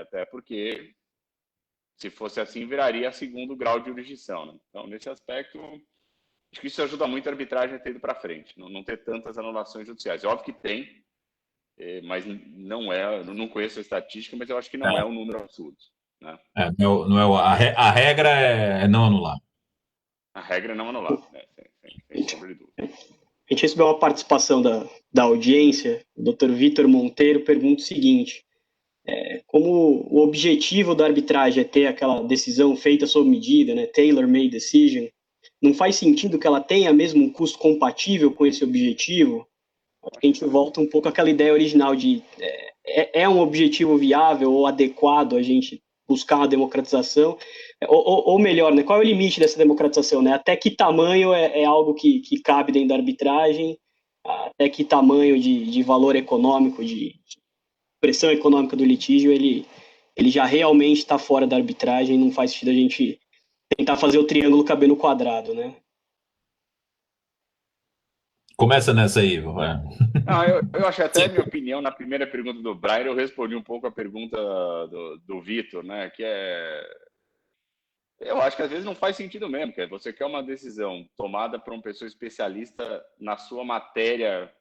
Até porque, se fosse assim, viraria segundo grau de jurisdição, né? Então, nesse aspecto, acho que isso ajuda muito a arbitragem a ter ido para frente, não ter tantas anulações judiciais. Óbvio que tem, mas não não conheço a estatística, mas eu acho que não é um número absurdo, né? A regra é não anular. A regra é não anular, sem sombra de dúvida. A gente recebeu uma participação da audiência, o Dr. Vitor Monteiro pergunta o seguinte: como o objetivo da arbitragem é ter aquela decisão feita sob medida, né, tailor-made decision, não faz sentido que ela tenha mesmo um custo compatível com esse objetivo? A gente volta um pouco àquela ideia original de é um objetivo viável ou adequado a gente buscar uma democratização, ou melhor, né, qual é o limite dessa democratização, né? Até que tamanho é algo que cabe dentro da arbitragem, até que tamanho de valor econômico, de pressão econômica do litígio, ele já realmente está fora da arbitragem, não faz sentido a gente tentar fazer o triângulo caber no quadrado, né? Começa nessa aí, Não, eu acho até, minha opinião, na primeira pergunta do Brian, eu respondi um pouco a pergunta do Vitor, né? Que eu acho que às vezes não faz sentido mesmo, que você quer uma decisão tomada por uma pessoa especialista na sua matéria,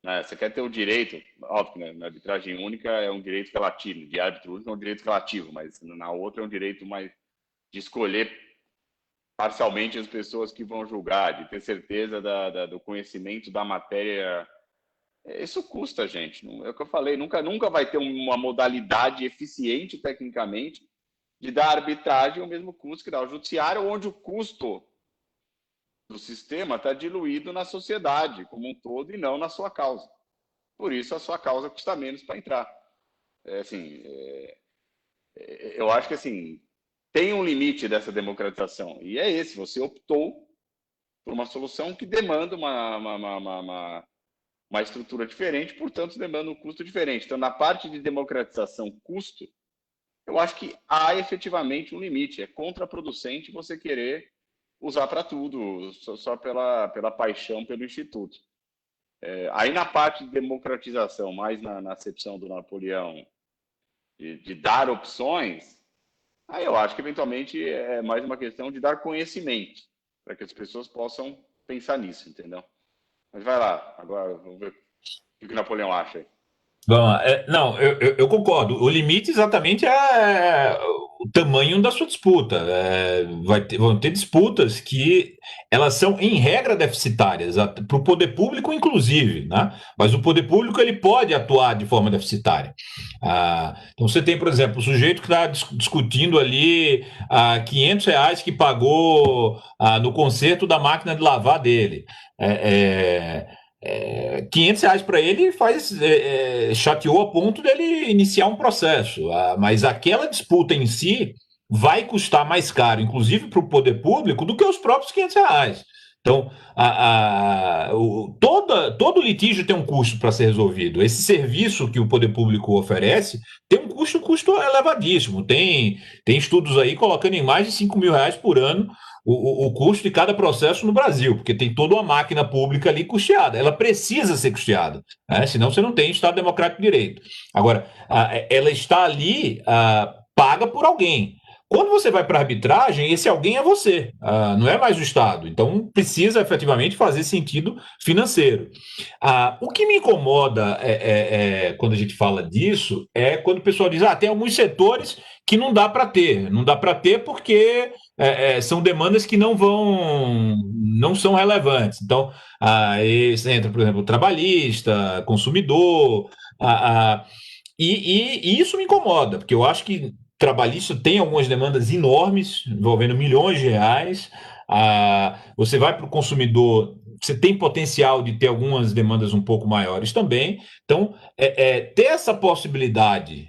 né? Você quer ter o direito, óbvio que, né, na arbitragem única é um direito relativo, de árbitro único é um direito relativo, mas na outra é um direito mais de escolher parcialmente as pessoas que vão julgar, de ter certeza do conhecimento da matéria. Isso custa, gente. É o que eu falei, nunca vai ter uma modalidade eficiente tecnicamente de dar arbitragem ao mesmo custo que dá o judiciário, onde o custo do sistema está diluído na sociedade como um todo e não na sua causa. Por isso, a sua causa custa menos para entrar. Eu acho que assim, tem um limite dessa democratização, e é esse: você optou por uma solução que demanda uma estrutura diferente, portanto, demanda um custo diferente. Então, na parte de democratização, custo, eu acho que há efetivamente um limite. É contraproducente você querer usar para tudo, só pela paixão pelo Instituto. Aí, na parte de democratização, mais na acepção do Napoleão, de dar opções, aí eu acho que, eventualmente, é mais uma questão de dar conhecimento, para que as pessoas possam pensar nisso, entendeu? Mas vai lá, agora vamos ver o que o Napoleão acha aí. Vamos lá. Não, eu concordo. O limite exatamente é o tamanho da sua disputa. Vão ter disputas que elas são, em regra, deficitárias, para o poder público, inclusive, né? Mas o poder público ele pode atuar de forma deficitária. Então, você tem, por exemplo, o sujeito que está discutindo ali R$ 500 que pagou no conserto da máquina de lavar dele. R$ 500 para ele chateou a ponto dele iniciar um processo, mas aquela disputa em si vai custar mais caro, inclusive para o poder público, do que os próprios R$ 500. Então, todo litígio tem um custo para ser resolvido. Esse serviço que o poder público oferece tem um custo elevadíssimo. Tem estudos aí colocando em mais de R$ 5.000 por ano o custo de cada processo no Brasil, porque tem toda uma máquina pública ali custeada. Ela precisa ser custeada, né? Senão você não tem Estado Democrático de Direito. Agora, ela está ali paga por alguém. Quando você vai para a arbitragem, esse alguém é você, não é mais o Estado. Então, precisa efetivamente fazer sentido financeiro. O que me incomoda quando a gente fala disso é quando o pessoal diz tem alguns setores que não dá para ter. Não dá para ter porque são demandas que não são relevantes. Então, esse entra, por exemplo, trabalhista, consumidor, e isso me incomoda, porque eu acho que trabalhista tem algumas demandas enormes, envolvendo milhões de reais. Você vai para o consumidor, você tem potencial de ter algumas demandas um pouco maiores também. Então, ter essa possibilidade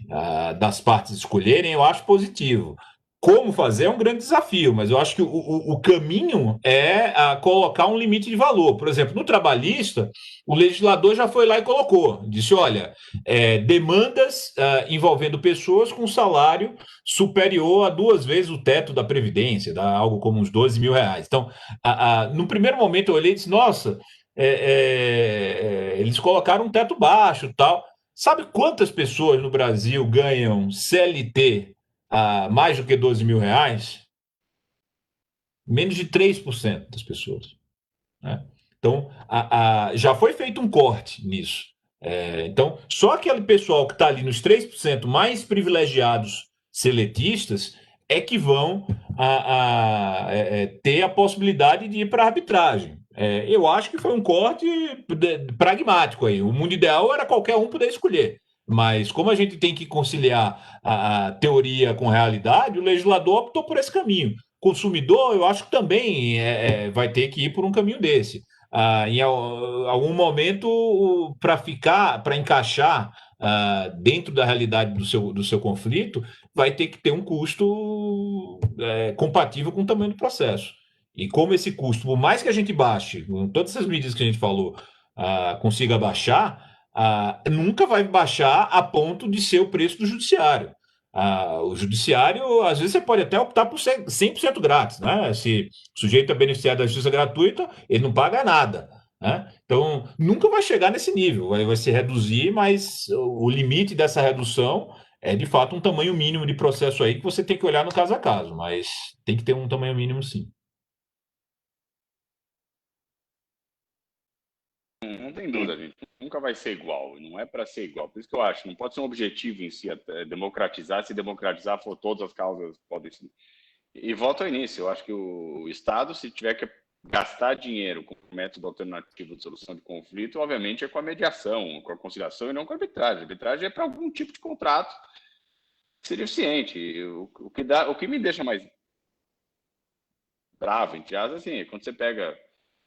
das partes escolherem, eu acho positivo. Como fazer é um grande desafio, mas eu acho que o caminho é colocar um limite de valor. Por exemplo, no trabalhista, o legislador já foi lá e colocou, disse, olha, demandas envolvendo pessoas com salário superior a 2 vezes o teto da Previdência, dá algo como uns R$ 12.000. Então, no primeiro momento eu olhei e disse, nossa, eles colocaram um teto baixo e tal. Sabe quantas pessoas no Brasil ganham CLT a mais do que R$ 12.000? Menos de 3% das pessoas, né? Então, já foi feito um corte nisso. Então, só aquele pessoal que está ali nos 3% mais privilegiados seletistas é que vão ter a possibilidade de ir para a arbitragem. Eu acho que foi um corte pragmático aí. O mundo ideal era qualquer um poder escolher. Mas como a gente tem que conciliar a teoria com a realidade, o legislador optou por esse caminho. Consumidor, eu acho que também vai ter que ir por um caminho desse. Em algum momento, para encaixar dentro da realidade do seu conflito, vai ter que ter um custo compatível com o tamanho do processo. E como esse custo, por mais que a gente baixe, com todas essas medidas que a gente falou, consiga baixar, nunca vai baixar a ponto de ser o preço do judiciário. O judiciário, às vezes, você pode até optar por ser 100% grátis, né? Se o sujeito é beneficiário da justiça gratuita, ele não paga nada, né? Então, nunca vai chegar nesse nível, vai se reduzir, mas o limite dessa redução é, de fato, um tamanho mínimo de processo aí que você tem que olhar no caso a caso, mas tem que ter um tamanho mínimo, sim. Não tem dúvida, gente. Nunca vai ser igual. Não é para ser igual. Por isso que eu acho, não pode ser um objetivo em si democratizar. Se democratizar, for todas as causas podem ser. E volto ao início. Eu acho que o Estado, se tiver que gastar dinheiro com método alternativo de solução de conflito, obviamente é com a mediação, com a conciliação e não com a arbitragem. A arbitragem é para algum tipo de contrato que seria eficiente. O que me deixa mais bravo, entre aspas, assim, é quando você pega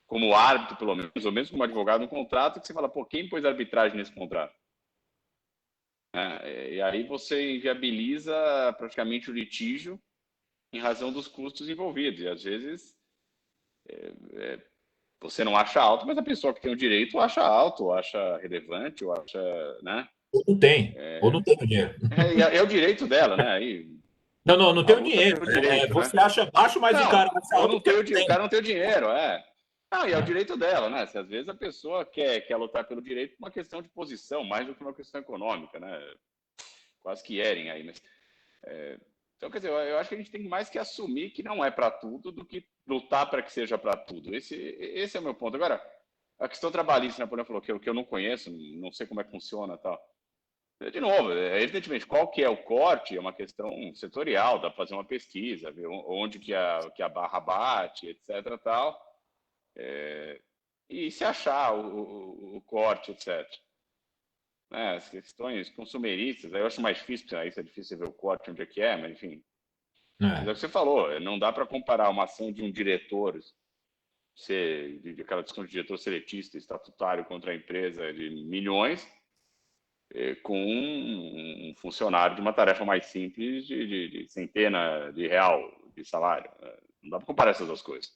como árbitro, pelo menos, ou mesmo como advogado, um contrato que você fala, pô, quem pôs arbitragem nesse contrato? E aí você inviabiliza praticamente o litígio em razão dos custos envolvidos. E às vezes você não acha alto, mas a pessoa que tem o direito acha alto, ou acha relevante, ou acha, né? Ou não tem, ou não tem o dinheiro. É o direito dela, né? Aí, não tem o dinheiro. Tem o direito, você né? acha baixo, mas não, o cara acha alto. o cara não tem o dinheiro, Não, e é o direito dela, né? Se às vezes a pessoa quer lutar pelo direito por uma questão de posição, mais do que uma questão econômica, né? Quase que erem aí, mas... Então, quer dizer, eu acho que a gente tem mais que assumir que não é para tudo do que lutar para que seja para tudo. Esse é o meu ponto. Agora, a questão trabalhista, Napoleão falou que eu não conheço, não sei como é que funciona e tal. De novo, evidentemente, qual que é o corte é uma questão setorial, dá para fazer uma pesquisa, ver onde que a barra bate, etc. Tal, e se achar o corte, etc. As questões consumeristas, aí eu acho mais difícil, aí é difícil ver o corte onde é que mas enfim. Mas é o que você falou, não dá para comparar uma ação de um diretor, de aquela discussão de diretor seletista, estatutário contra a empresa de milhões, com um funcionário de uma tarefa mais simples de centena de real de salário. Não dá para comparar essas duas coisas.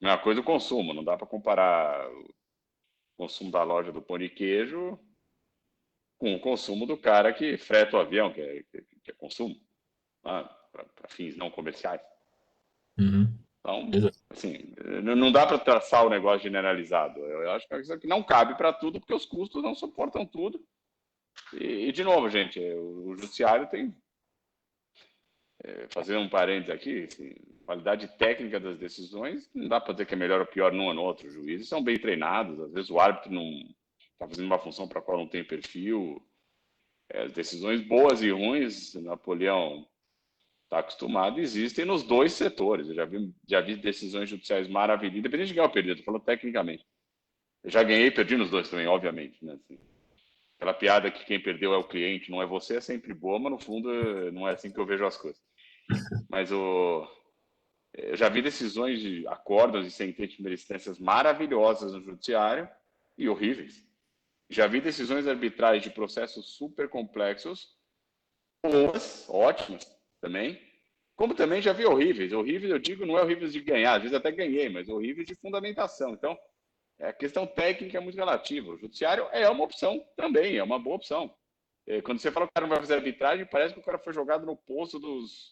A mesma coisa o consumo, não dá para comparar o consumo da loja do pão de queijo com o consumo do cara que freta o avião, que é consumo, para fins não comerciais. Uhum. Então, assim, não dá para traçar o negócio generalizado. Eu acho que é uma coisa que não cabe para tudo, porque os custos não suportam tudo. E de novo, gente, o judiciário tem... fazendo um parênteses aqui, assim, qualidade técnica das decisões, não dá para dizer que é melhor ou pior num ou no outro. Os juízes são bem treinados, às vezes o árbitro não está fazendo uma função para a qual não tem perfil. As decisões boas e ruins, Napoleão está acostumado, existem nos dois setores. Eu já vi decisões judiciais maravilhosas, independente de ganhar ou perder, estou falando tecnicamente. Eu já ganhei e perdi nos dois também, obviamente, né? Assim, aquela piada que quem perdeu é o cliente, não é você, é sempre boa, mas no fundo não é assim que eu vejo as coisas. Mas eu já vi decisões de acordos e sentenças de primeira instância maravilhosas no judiciário e horríveis. Já vi decisões arbitrais de processos super complexos, boas, ótimas também, como também já vi horríveis. Horríveis, eu digo, não é horríveis de ganhar, às vezes até ganhei, mas horríveis de fundamentação. Então, a questão técnica é muito relativa. O judiciário é uma opção também, é uma boa opção. Quando você fala que o cara não vai fazer arbitragem, parece que o cara foi jogado no poço dos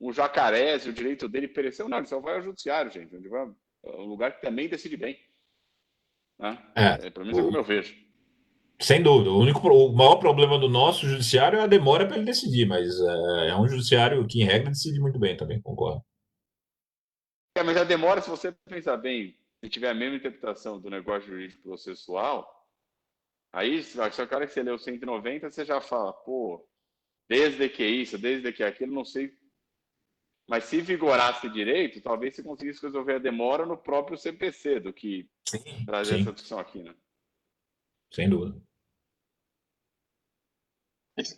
o jacarés, o direito dele pereceu. Não, ele só vai ao judiciário, gente. Onde vai, é um lugar que também decide bem. Né? Pelo menos é como eu vejo. Sem dúvida. O maior problema do nosso judiciário é a demora para ele decidir, mas é um judiciário que, em regra, decide muito bem também, concordo. Mas a demora, se você pensar bem, se tiver a mesma interpretação do negócio jurídico processual, aí, se o cara que você leu 190, você já fala, pô, desde que isso, desde que aquilo, não sei. Mas se vigorasse direito, talvez você conseguisse resolver a demora no próprio CPC, do que trazer essa discussão aqui, né? Sem dúvida. Acho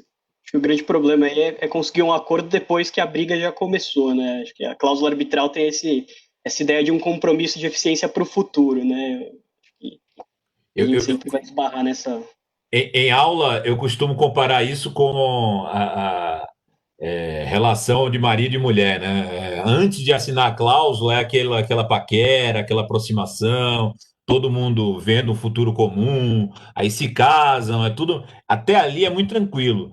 que o grande problema aí é conseguir um acordo depois que a briga já começou, né? Acho que a cláusula arbitral tem essa ideia de um compromisso de eficiência para o futuro, né? A gente sempre vai esbarrar nessa... Em aula, eu costumo comparar isso com a relação de marido e mulher, né? Antes de assinar a cláusula, é aquela paquera, aquela aproximação, todo mundo vendo o futuro comum, aí se casam, é tudo. Até ali é muito tranquilo.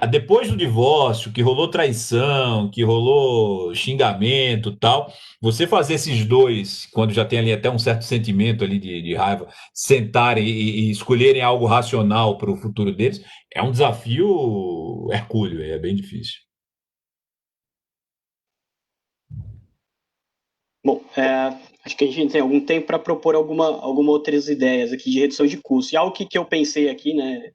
Depois do divórcio, que rolou traição, que rolou xingamento e tal, você fazer esses dois, quando já tem ali até um certo sentimento ali de raiva, sentarem e escolherem algo racional para o futuro deles, é um desafio hercúleo, é bem difícil. Bom, acho que a gente tem algum tempo para propor alguma outras ideias aqui de redução de custos. E algo que eu pensei aqui, né,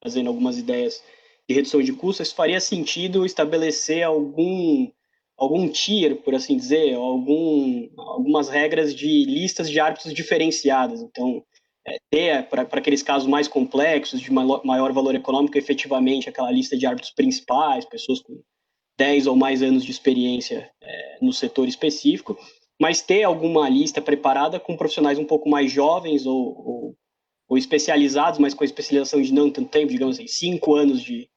fazendo algumas ideias de redução de custos, faria sentido estabelecer algum tier, por assim dizer, algumas regras de listas de árbitros diferenciadas. Então, ter, para aqueles casos mais complexos, de maior valor econômico, efetivamente, aquela lista de árbitros principais, pessoas com 10 ou mais anos de experiência no setor específico, mas ter alguma lista preparada com profissionais um pouco mais jovens ou especializados, mas com especialização de não tanto tempo, digamos assim, 5 anos de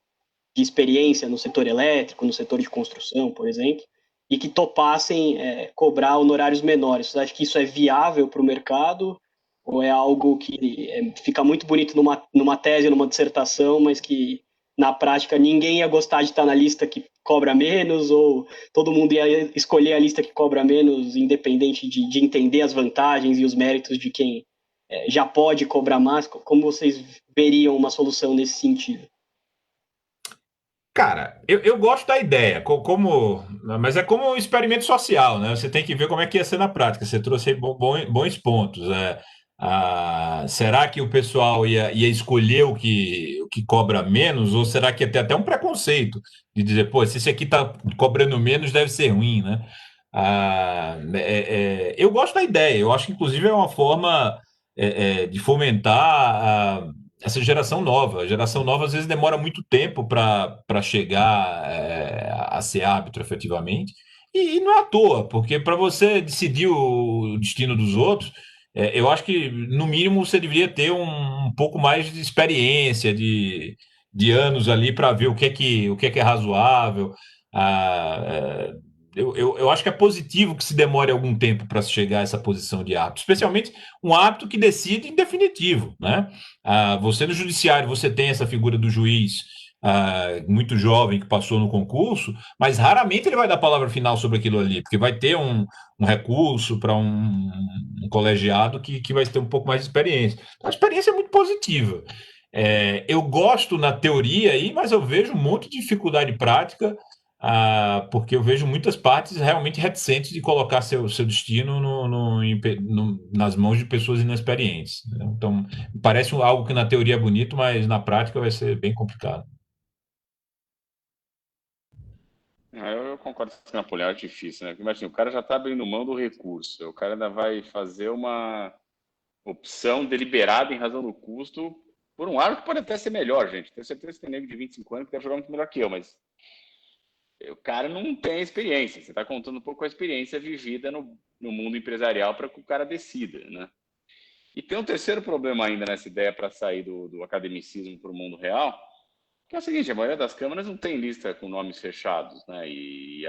experiência no setor elétrico, no setor de construção, por exemplo, e que topassem cobrar honorários menores. Você acha que isso é viável para o mercado ou é algo que fica muito bonito numa tese, numa dissertação, mas que na prática ninguém ia gostar de estar na lista que cobra menos, ou todo mundo ia escolher a lista que cobra menos, independente de entender as vantagens e os méritos de quem já pode cobrar mais? Como vocês veriam uma solução nesse sentido? Cara, eu gosto da ideia, mas é como um experimento social, né? Você tem que ver como é que ia ser na prática. Você trouxe aí bons pontos. Será que o pessoal ia escolher o que cobra menos, ou será que ia ter até um preconceito de dizer, pô, se esse aqui está cobrando menos, deve ser ruim, né? Eu gosto da ideia, eu acho que inclusive é uma forma de fomentar essa geração nova. A geração nova às vezes demora muito tempo para chegar a ser árbitro efetivamente, e não é à toa, porque para você decidir o destino dos outros, eu acho que no mínimo você deveria ter um pouco mais de experiência, de anos ali para ver o que é razoável. Ah, eu acho que é positivo que se demore algum tempo para se chegar a essa posição de árbitro, especialmente um árbitro que decide em definitivo, né? Você no judiciário, você tem essa figura do juiz muito jovem que passou no concurso, mas raramente ele vai dar a palavra final sobre aquilo ali, porque vai ter um recurso para um colegiado que vai ter um pouco mais de experiência. Então, a experiência é muito positiva. Eu gosto na teoria aí, mas eu vejo um monte de dificuldade prática, porque eu vejo muitas partes realmente reticentes de colocar seu destino nas mãos de pessoas inexperientes, né? Então, parece algo que na teoria é bonito, mas na prática vai ser bem complicado. Eu concordo com o Napoleão, é difícil, né? Imagina, o cara já está abrindo mão do recurso, o cara ainda vai fazer uma opção deliberada em razão do custo por um árbitro que pode até ser melhor, gente. Tenho certeza que tem nego de 25 anos que deve jogar muito melhor que eu, mas o cara não tem experiência. Você está contando um pouco com a experiência vivida no mundo empresarial para que o cara decida, né? E tem um terceiro problema ainda nessa ideia para sair do academicismo para o mundo real, que é o seguinte: a maioria das câmaras não tem lista com nomes fechados, né? E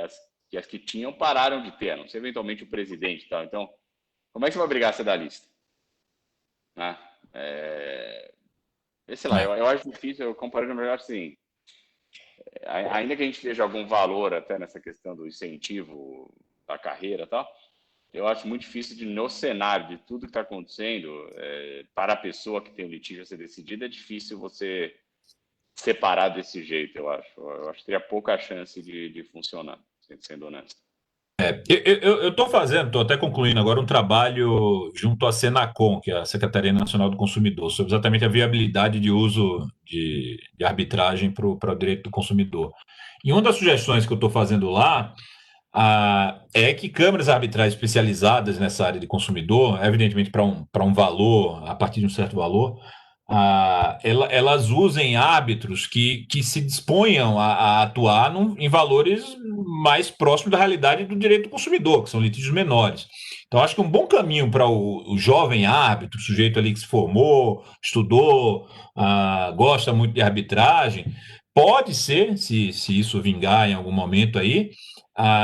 que as que tinham pararam de ter, a não ser eventualmente o presidente e tal. Então, como é que você vai obrigar a ser da lista? Né? Sei lá, eu acho difícil, eu comparo na verdade assim, ainda que a gente veja algum valor até nessa questão do incentivo da carreira e tal, eu acho muito difícil no cenário de tudo que está acontecendo, para a pessoa que tem o litígio a ser decidido, é difícil você separar desse jeito, eu acho. Eu acho que teria pouca chance de funcionar, sendo honesto. Eu estou até concluindo agora um trabalho junto à Senacom, que é a Secretaria Nacional do Consumidor, sobre exatamente a viabilidade de uso de arbitragem para o direito do consumidor. E uma das sugestões que eu estou fazendo lá é que câmaras arbitrais especializadas nessa área de consumidor, evidentemente para um valor, a partir de um certo valor, elas usem árbitros que se disponham a atuar em valores mais próximos da realidade do direito do consumidor, que são litígios menores. Então, acho que um bom caminho para o jovem árbitro, sujeito ali que se formou, estudou, gosta muito de arbitragem, pode ser, se isso vingar em algum momento aí,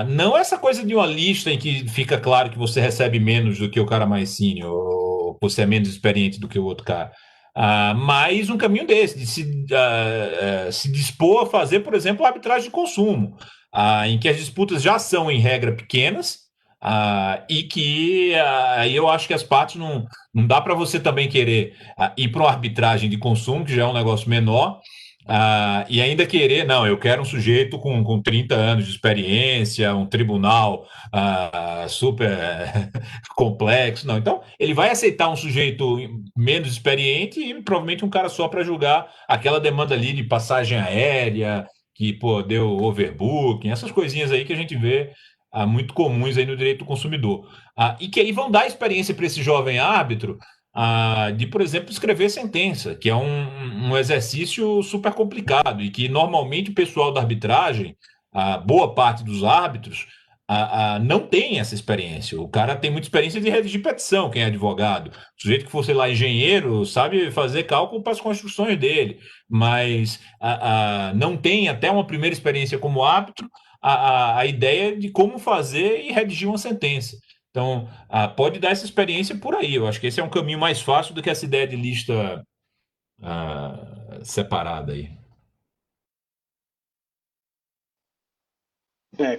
não essa coisa de uma lista em que fica claro que você recebe menos do que o cara mais sênior, ou você é menos experiente do que o outro cara. Mas um caminho desse, de se dispor a fazer, por exemplo, arbitragem de consumo, em que as disputas já são, em regra, pequenas, e que aí eu acho que as partes não dá para você também querer ir para uma arbitragem de consumo, que já é um negócio menor, e ainda querer, não, eu quero um sujeito com 30 anos de experiência, um tribunal super complexo, não. Então, ele vai aceitar um sujeito menos experiente e provavelmente um cara só para julgar aquela demanda ali de passagem aérea, que, pô, deu overbooking, essas coisinhas aí que a gente vê muito comuns aí no direito do consumidor. E que aí vão dar experiência para esse jovem árbitro de, por exemplo, escrever sentença, que é um exercício super complicado e que normalmente o pessoal da arbitragem, a boa parte dos árbitros, não tem essa experiência. O cara tem muita experiência de redigir petição, quem é advogado. O sujeito que fosse lá engenheiro sabe fazer cálculo para as construções dele, mas não tem até uma primeira experiência como árbitro a ideia de como fazer e redigir uma sentença. Então, pode dar essa experiência por aí. Eu acho que esse é um caminho mais fácil do que essa ideia de lista separada aí.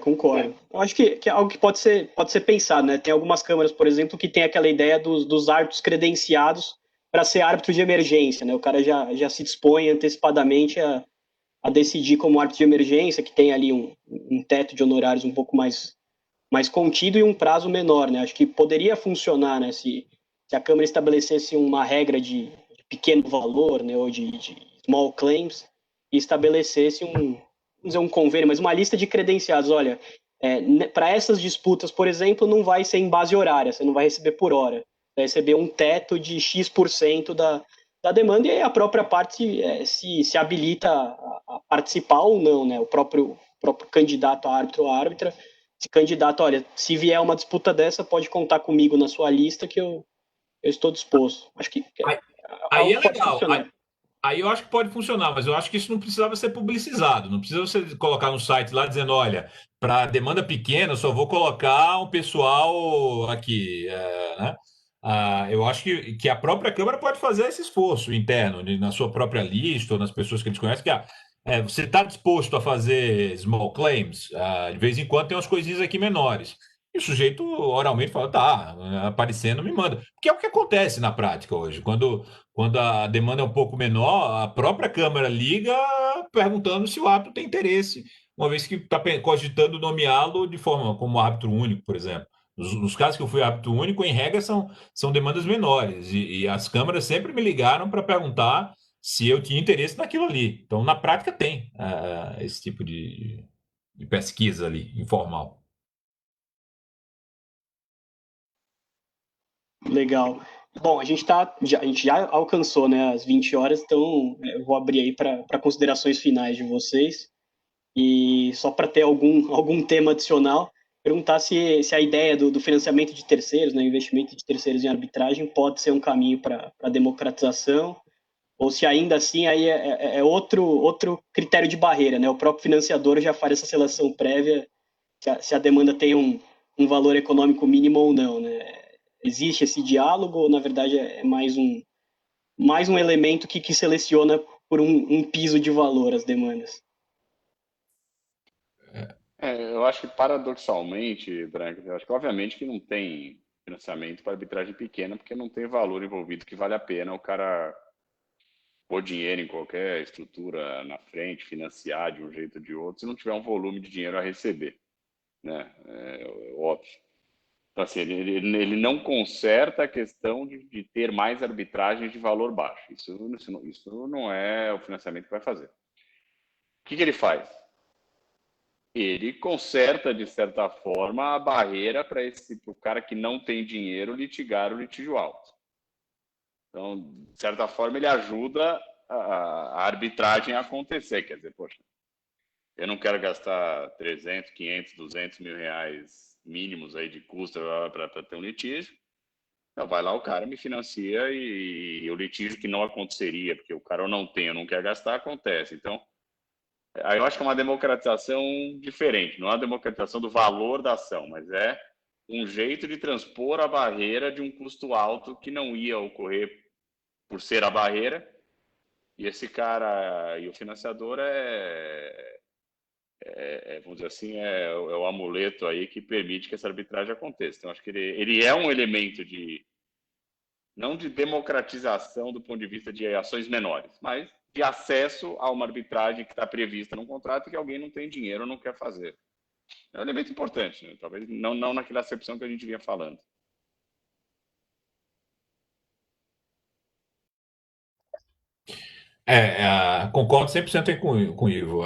Concordo. Eu acho que é algo que pode ser pensado, né? Tem algumas câmaras, por exemplo, que tem aquela ideia dos árbitros credenciados para ser árbitro de emergência, né? O cara já se dispõe antecipadamente a decidir como árbitro de emergência, que tem ali um teto de honorários um pouco mais contido e um prazo menor, né? Acho que poderia funcionar, né? Se a Câmara estabelecesse uma regra de pequeno valor, né? Ou de small claims, e estabelecesse vamos dizer, um convênio, mas uma lista de credenciados. Olha, para essas disputas, por exemplo, não vai ser em base horária, você não vai receber por hora. Vai receber um teto de X% da demanda, e aí a própria parte se habilita a participar ou não, né? O próprio candidato a árbitro ou árbitra, esse candidato, olha, se vier uma disputa dessa, pode contar comigo na sua lista que eu estou disposto. Acho que aí é legal. Aí eu acho que pode funcionar, mas eu acho que isso não precisava ser publicizado. Não precisa você colocar no site lá dizendo, olha, para demanda pequena, eu só vou colocar um pessoal aqui, né? Eu acho que a própria Câmara pode fazer esse esforço interno, na sua própria lista, ou nas pessoas que eles conhecem, que você está disposto a fazer small claims? De vez em quando tem umas coisinhas aqui menores. E o sujeito oralmente fala, tá, aparecendo, me manda. Porque é o que acontece na prática hoje. Quando a demanda é um pouco menor, a própria Câmara liga perguntando se o árbitro tem interesse, uma vez que está cogitando nomeá-lo de forma como árbitro único, por exemplo. Nos casos que eu fui árbitro único, em regra, são demandas menores. E as câmaras sempre me ligaram para perguntar se eu tinha interesse naquilo ali. Então, na prática, tem esse tipo de pesquisa ali, informal. Legal. Bom, a gente já alcançou, né, as 20 horas, então eu vou abrir aí para considerações finais de vocês. E só para ter algum tema adicional, perguntar se a ideia do financiamento de terceiros, né, investimento de terceiros em arbitragem, pode ser um caminho para a democratização, ou se ainda assim aí é outro critério de barreira, né? O próprio financiador já faz essa seleção prévia se a demanda tem um valor econômico mínimo ou não, né? Existe esse diálogo ou, na verdade, é mais um elemento que seleciona por um piso de valor as demandas? Eu acho que paradoxalmente, Branco, eu acho que obviamente que não tem financiamento para arbitragem pequena, porque não tem valor envolvido que vale a pena o cara pôr dinheiro em qualquer estrutura na frente, financiar de um jeito ou de outro, se não tiver um volume de dinheiro a receber, né? Óbvio. Então, assim, ele não conserta a questão de ter mais arbitragens de valor baixo. Isso não é o financiamento que vai fazer. O que ele faz? Ele conserta, de certa forma, a barreira para o cara que não tem dinheiro litigar o litígio alto. Então, de certa forma, ele ajuda a arbitragem a acontecer. Quer dizer, poxa, eu não quero gastar 300, 500, 200 mil reais mínimos aí de custo para ter um litígio. Então, vai lá, o cara me financia e o litígio que não aconteceria, porque o cara ou não tem ou não quer gastar, acontece. Então, aí eu acho que é uma democratização diferente, não é uma democratização do valor da ação, mas é um jeito de transpor a barreira de um custo alto que não ia ocorrer por ser a barreira, e esse cara e o financiador vamos dizer assim, é o amuleto aí que permite que essa arbitragem aconteça. Então, acho que ele é um elemento não de democratização do ponto de vista de ações menores, mas de acesso a uma arbitragem que está prevista num contrato que alguém não tem dinheiro ou não quer fazer. É um elemento importante, né? Talvez não naquela acepção que a gente vinha falando. Concordo 100% com o Ivo.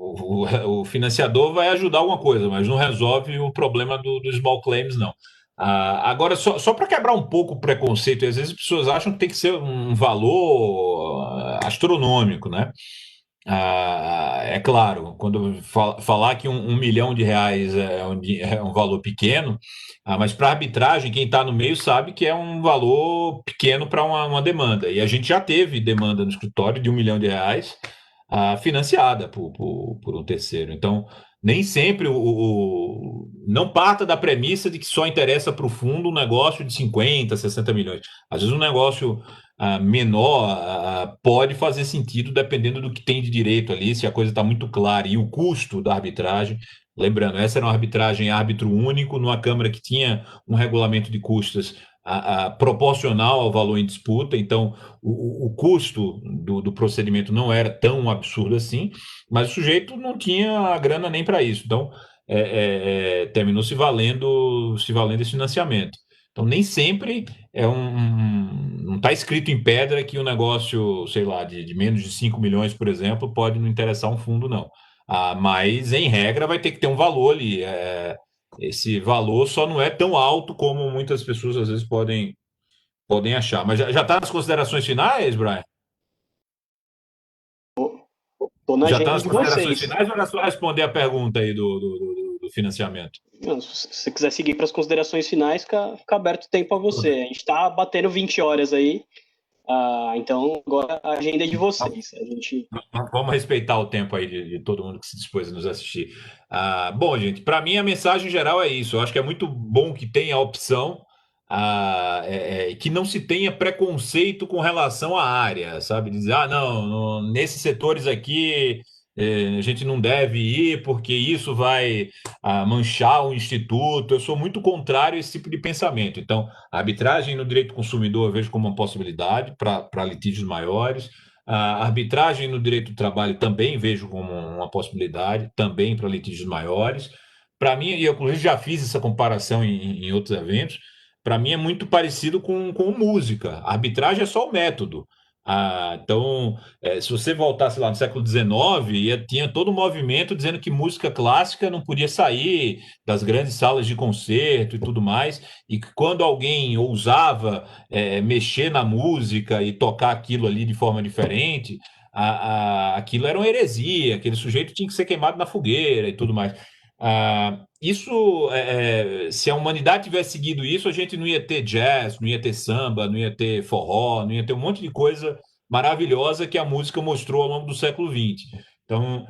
O financiador vai ajudar alguma coisa, mas não resolve o problema do small claims, não. Agora, só para quebrar um pouco o preconceito, às vezes as pessoas acham que tem que ser um valor astronômico, né? É claro, quando falar que 1 milhão de reais é um valor pequeno, mas para arbitragem, quem está no meio sabe que é um valor pequeno para uma demanda. E a gente já teve demanda no escritório de 1 milhão de reais financiada por um terceiro. Então, nem sempre não parta da premissa de que só interessa para o fundo um negócio de 50, 60 milhões. Às vezes um negócio menor pode fazer sentido dependendo do que tem de direito ali, se a coisa está muito clara. E o custo da arbitragem, lembrando, essa era uma arbitragem árbitro único, numa Câmara que tinha um regulamento de custas proporcional ao valor em disputa, então o custo do procedimento não era tão absurdo assim, mas o sujeito não tinha a grana nem para isso, então terminou se valendo esse financiamento. Então nem sempre não está escrito em pedra que um negócio, sei lá, de menos de 5 milhões, por exemplo, pode não interessar um fundo, não. Mas, em regra, vai ter que ter um valor ali. Esse valor só não é tão alto como muitas pessoas às vezes podem achar. Mas já está nas considerações finais, Brian? Tô na Já está agenda nas de considerações vocês. finais ou era só responder a pergunta aí do financiamento? Não, se você quiser seguir para as considerações finais, fica aberto o tempo a você. A gente está batendo 20 horas aí, então agora a agenda é de vocês. Vamos respeitar o tempo aí de todo mundo que se dispôs a nos assistir. Bom, gente, para mim a mensagem geral é isso. Eu acho que é muito bom que tenha a opção, que não se tenha preconceito com relação à área, sabe? Dizer, não, nesses setores aqui a gente não deve ir porque isso vai manchar o instituto. Eu sou muito contrário a esse tipo de pensamento. Então, a arbitragem no direito do consumidor eu vejo como uma possibilidade para litígios maiores. A arbitragem no direito do trabalho também vejo como uma possibilidade, também para litígios maiores. Para mim, e eu inclusive já fiz essa comparação em outros eventos, para mim é muito parecido com música. A arbitragem é só o método. Então, se você voltasse lá no século XIX, tinha todo um movimento dizendo que música clássica não podia sair das grandes salas de concerto e tudo mais, e que quando alguém ousava mexer na música e tocar aquilo ali de forma diferente, aquilo era uma heresia, aquele sujeito tinha que ser queimado na fogueira e tudo mais. Se a humanidade tivesse seguido isso, a gente não ia ter jazz, não ia ter samba, não ia ter forró, não ia ter um monte de coisa maravilhosa que a música mostrou ao longo do século XX. Então,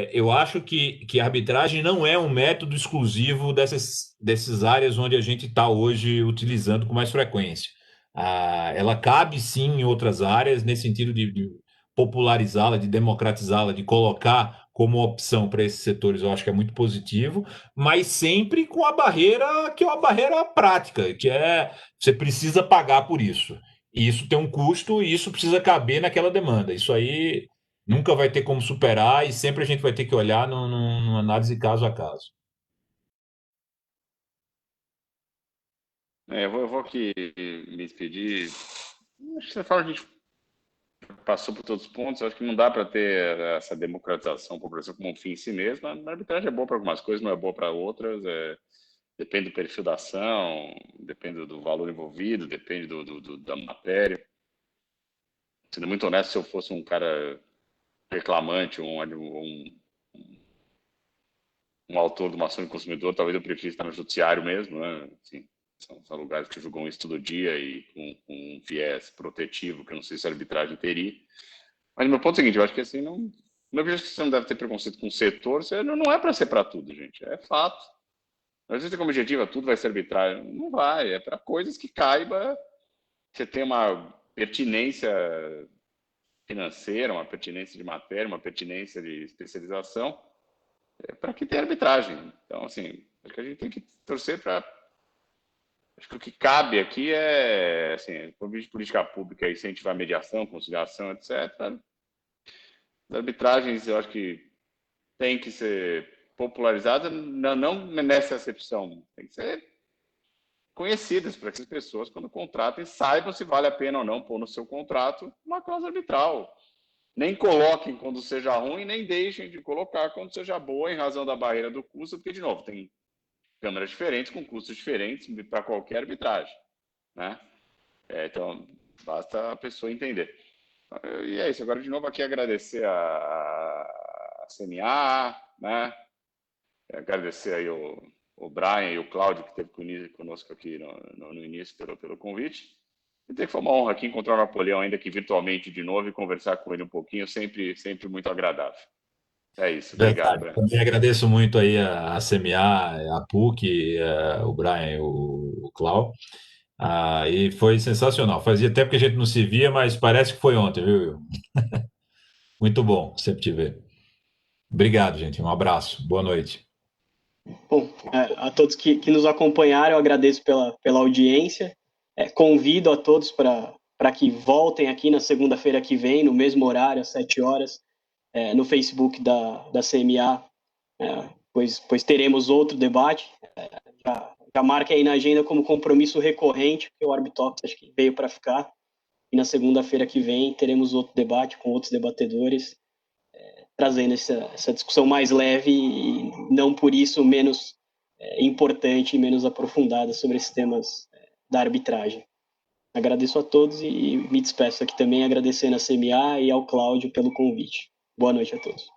eu acho que a arbitragem não é um método exclusivo dessas áreas onde a gente está hoje utilizando com mais frequência. Ela cabe sim em outras áreas, nesse sentido de popularizá-la, de democratizá-la, de colocar como opção para esses setores, eu acho que é muito positivo, mas sempre com a barreira que é uma barreira prática, que é você precisa pagar por isso. E isso tem um custo e isso precisa caber naquela demanda. Isso aí nunca vai ter como superar e sempre a gente vai ter que olhar numa análise caso a caso. Eu vou aqui me despedir. Acho que você fala, a gente passou por todos os pontos. Acho que não dá para ter essa democratização para o Brasil como um fim em si mesmo. A arbitragem é boa para algumas coisas, não é boa para outras. Depende do perfil da ação, depende do valor envolvido, depende da matéria. Sendo muito honesto, se eu fosse um cara reclamante, um autor de uma ação de consumidor, talvez eu preferisse estar no judiciário mesmo, né? Assim, são lugares que julgam isso todo dia e com um viés protetivo que eu não sei se a arbitragem teria. Mas meu ponto é o seguinte, eu acho que assim, não vejo que você não deve ter preconceito com o setor, não é para ser para tudo, gente, é fato. Às vezes tem como objetivo, tudo vai ser arbitragem. Não vai, é para coisas que caiba, você tem uma pertinência financeira, uma pertinência de matéria, uma pertinência de especialização, para que tenha arbitragem. Então, assim, acho que a gente tem que torcer para... Acho que o que cabe aqui é, assim, por meio de política pública, incentivar a mediação, conciliação, etc. As arbitragens, eu acho que tem que ser popularizada, não nessa acepção, tem que ser conhecidas para que as pessoas, quando contratem, saibam se vale a pena ou não pôr no seu contrato uma cláusula arbitral. Nem coloquem quando seja ruim, nem deixem de colocar quando seja boa, em razão da barreira do custo, porque, de novo, tem câmeras diferentes, com custos diferentes para qualquer arbitragem, né? Então, basta a pessoa entender. E é isso. Agora, de novo, aqui agradecer a CMA, né? Agradecer aí o Brian e o Cláudio, que esteve conosco aqui no início pelo convite. E que foi uma honra aqui encontrar o Napoleão, ainda que virtualmente de novo, e conversar com ele um pouquinho, sempre muito agradável. É isso. Obrigado, Brian. Também agradeço muito aí a CMA, a PUC, o Brian e o Cláudio. E foi sensacional. Fazia tempo que a gente não se via, mas parece que foi ontem, viu, Will? Muito bom sempre te ver. Obrigado, gente. Um abraço. Boa noite. Bom, a todos que nos acompanharam, eu agradeço pela audiência. Convido a todos para que voltem aqui na segunda-feira que vem, no mesmo horário, às 7 horas, no Facebook da CMA, pois teremos outro debate. Já marque aí na agenda como compromisso recorrente, porque o Arbitox acho que veio para ficar. E na segunda-feira que vem teremos outro debate com outros debatedores, trazendo essa discussão mais leve e não por isso menos importante e menos aprofundada sobre esses temas da arbitragem. Agradeço a todos e me despeço aqui também agradecendo a CMA e ao Cláudio pelo convite. Boa noite a todos.